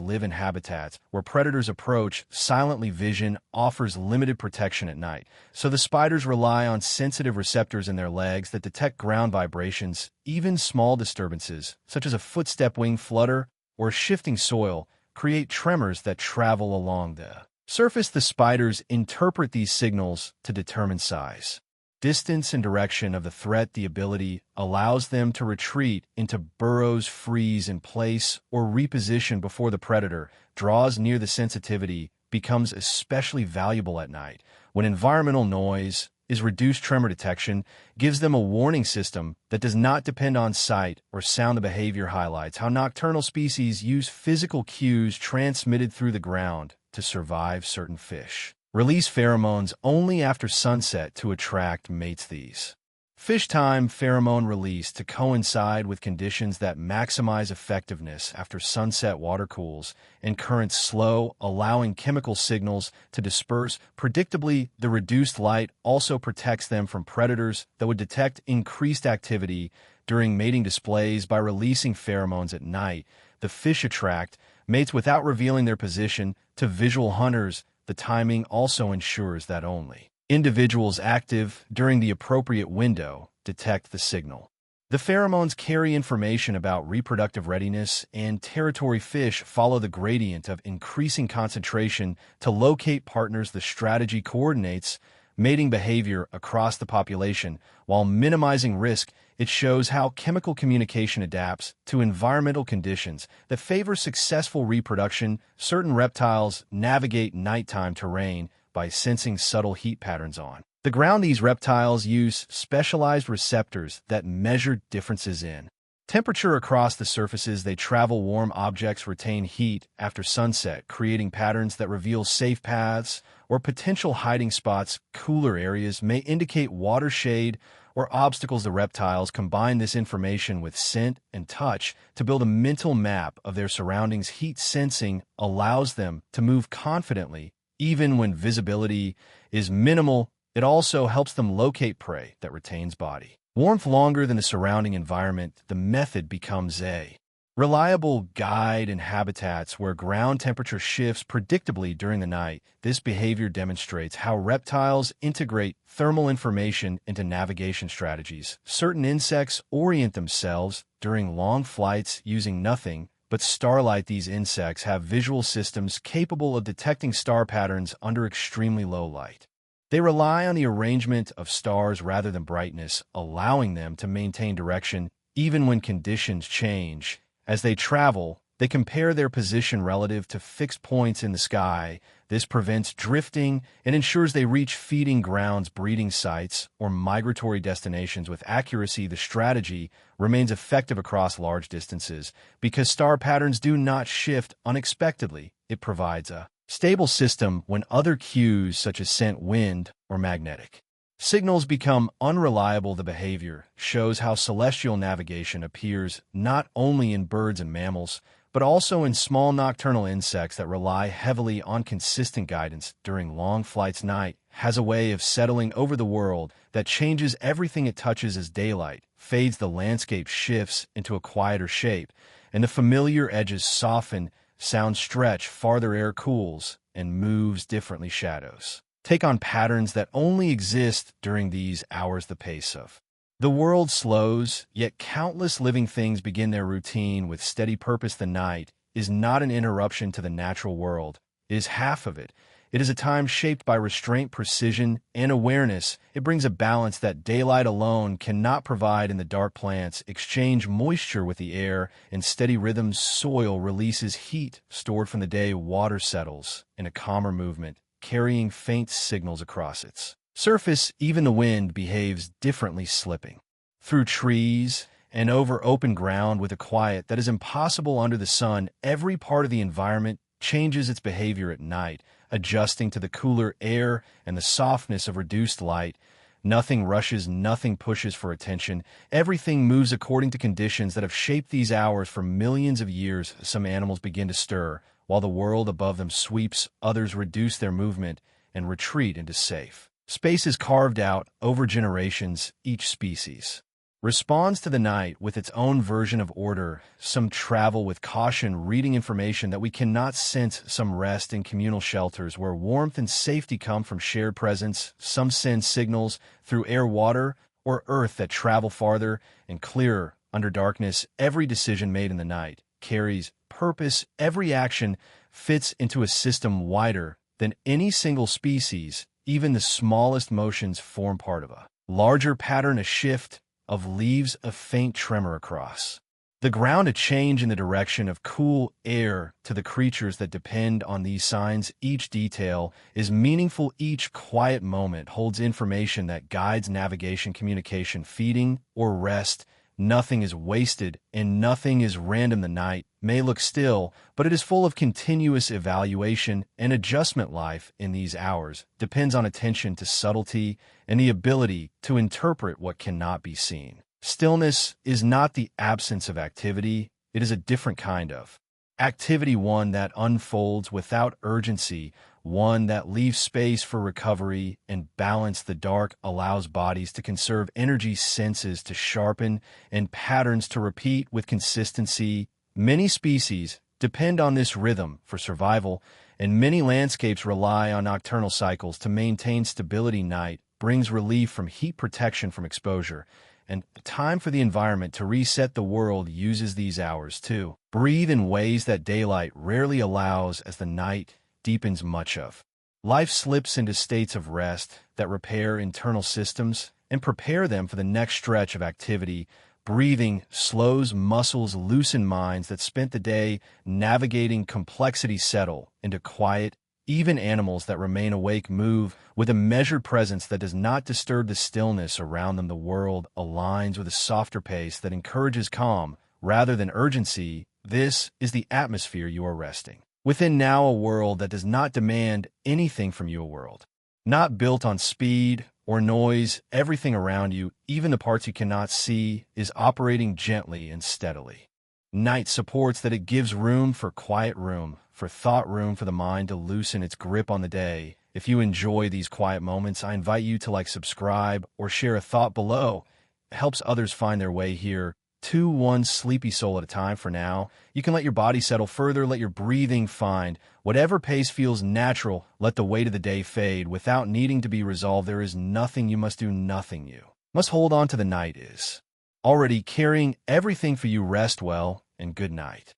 live in habitats where predators approach silently. Vision offers limited protection at night, so the spiders rely on sensitive receptors in their legs that detect ground vibrations. Even small disturbances, such as a footstep, wing flutter, or shifting soil, create tremors that travel along the surface. The spiders interpret these signals to determine size, distance, and direction of the threat. The ability allows them to retreat into burrows, freeze in place, or reposition before the predator draws near. The sensitivity becomes especially valuable at night when environmental noise is reduced. Tremor detection gives them a warning system that does not depend on sight or sound. The behavior highlights how nocturnal species use physical cues transmitted through the ground to survive. Certain fish release pheromones only after sunset to attract mates. These fish time pheromone release to coincide with conditions that maximize effectiveness after sunset. Water cools and currents slow, allowing chemical signals to disperse predictably. The reduced light also protects them from predators that would detect increased activity during mating displays. By releasing pheromones at night, the fish attract mates without revealing their position to visual hunters. The timing also ensures that only individuals active during the appropriate window detect the signal. The pheromones carry information about reproductive readiness and territory. Fish follow the gradient of increasing concentration to locate partners. The strategy coordinates mating behavior across the population while minimizing risk. It shows how chemical communication adapts to environmental conditions that favor successful reproduction. Certain reptiles navigate nighttime terrain by sensing subtle heat patterns on the ground. These reptiles use specialized receptors that measure differences in temperature across the surfaces they travel. Warm objects retain heat after sunset, creating patterns that reveal safe paths or potential hiding spots. Cooler areas may indicate water, shade, or obstacles. The reptiles combine this information with scent and touch to build a mental map of their surroundings. Heat sensing allows them to move confidently even when visibility is minimal. It also helps them locate prey that retains body warmth longer than the surrounding environment. The method becomes a reliable guide in habitats where ground temperature shifts predictably during the night. This behavior demonstrates how reptiles integrate thermal information into navigation strategies. Certain insects orient themselves during long flights using nothing but starlight. These insects have visual systems capable of detecting star patterns under extremely low light. They rely on the arrangement of stars rather than brightness, allowing them to maintain direction even when conditions change. As they travel, they compare their position relative to fixed points in the sky. This prevents drifting and ensures they reach feeding grounds, breeding sites, or migratory destinations with accuracy. The strategy remains effective across large distances because star patterns do not shift unexpectedly. It provides a stable system when other cues such as scent, wind, or magnetic Signals become unreliable. The behavior shows how celestial navigation appears not only in birds and mammals, but also in small nocturnal insects that rely heavily on consistent guidance during long flights. Night has a way of settling over the world that changes everything it touches. As daylight fades, the landscape shifts into a quieter shape, and the familiar edges soften, sounds stretch farther, air cools, and moves differently. Shadows take on patterns that only exist during these hours. The pace of the world slows, yet countless living things begin their routine with steady purpose. The night is not an interruption to the natural world. It is half of it. It is a time shaped by restraint, precision, and awareness. It brings a balance that daylight alone cannot provide. In the dark, plants exchange moisture with the air in steady rhythms. Soil releases heat stored from the day. Water settles in a calmer movement, carrying faint signals across its surface. Even the wind behaves differently, slipping through trees and over open ground with a quiet that is impossible under the sun. Every part of the environment changes its behavior at night, adjusting to the cooler air and the softness of reduced light. Nothing rushes, nothing pushes for attention. Everything moves according to conditions that have shaped these hours for millions of years. Some animals begin to stir, while the world above them sweeps. Others reduce their movement and retreat into safe spaces carved out over generations. Each species responds to the night with its own version of order. Some travel with caution, reading information that we cannot sense. Some rest in communal shelters where warmth and safety come from shared presence. Some send signals through air, water, or earth that travel farther and clearer under darkness. Every decision made in the night carries purpose. Every action fits into a system wider than any single species. Even the smallest motions form part of a larger pattern. A shift of leaves, a faint tremor across the ground, a change in the direction of cool air. To the creatures that depend on these signs, each detail is meaningful. Each quiet moment holds information that guides navigation, communication, feeding, or rest. Nothing is wasted and nothing is random. The night may look still, but it is full of continuous evaluation and adjustment. Life in these hours depends on attention to subtlety and the ability to interpret what cannot be seen. Stillness is not the absence of activity, it is a different kind of activity, one that unfolds without urgency, one that leaves space for recovery and balance. The dark allows bodies to conserve energy, senses to sharpen, and patterns to repeat with consistency. Many species depend on this rhythm for survival, and many landscapes rely on nocturnal cycles to maintain stability. Night brings relief from heat, protection from exposure, and time for the environment to reset. The world uses these hours to breathe in ways that daylight rarely allows. As the night deepens, much of life slips into states of rest that repair internal systems and prepare them for the next stretch of activity. Breathing slows muscles, loosen minds that spent the day navigating complexity settle into quiet. Even animals that remain awake move with a measured presence that does not disturb the stillness around them. The world aligns with a softer pace that encourages calm rather than urgency. This is the atmosphere you are resting within now, a world that does not demand anything from you, a world not built on speed or noise. Everything around you, even the parts you cannot see, is operating gently and steadily. Night supports that. It gives room for quiet, room for thought, room for the mind to loosen its grip on the day. If you enjoy these quiet moments, I invite you to subscribe, or share a thought below. It helps others find their way here. 1 sleepy soul at a time. For now, you can let your body settle further, let your breathing find whatever pace feels natural. Let the weight of the day fade without needing to be resolved. There is nothing you must do, nothing you must hold on to. The night is already carrying everything for you. Rest well, and good night.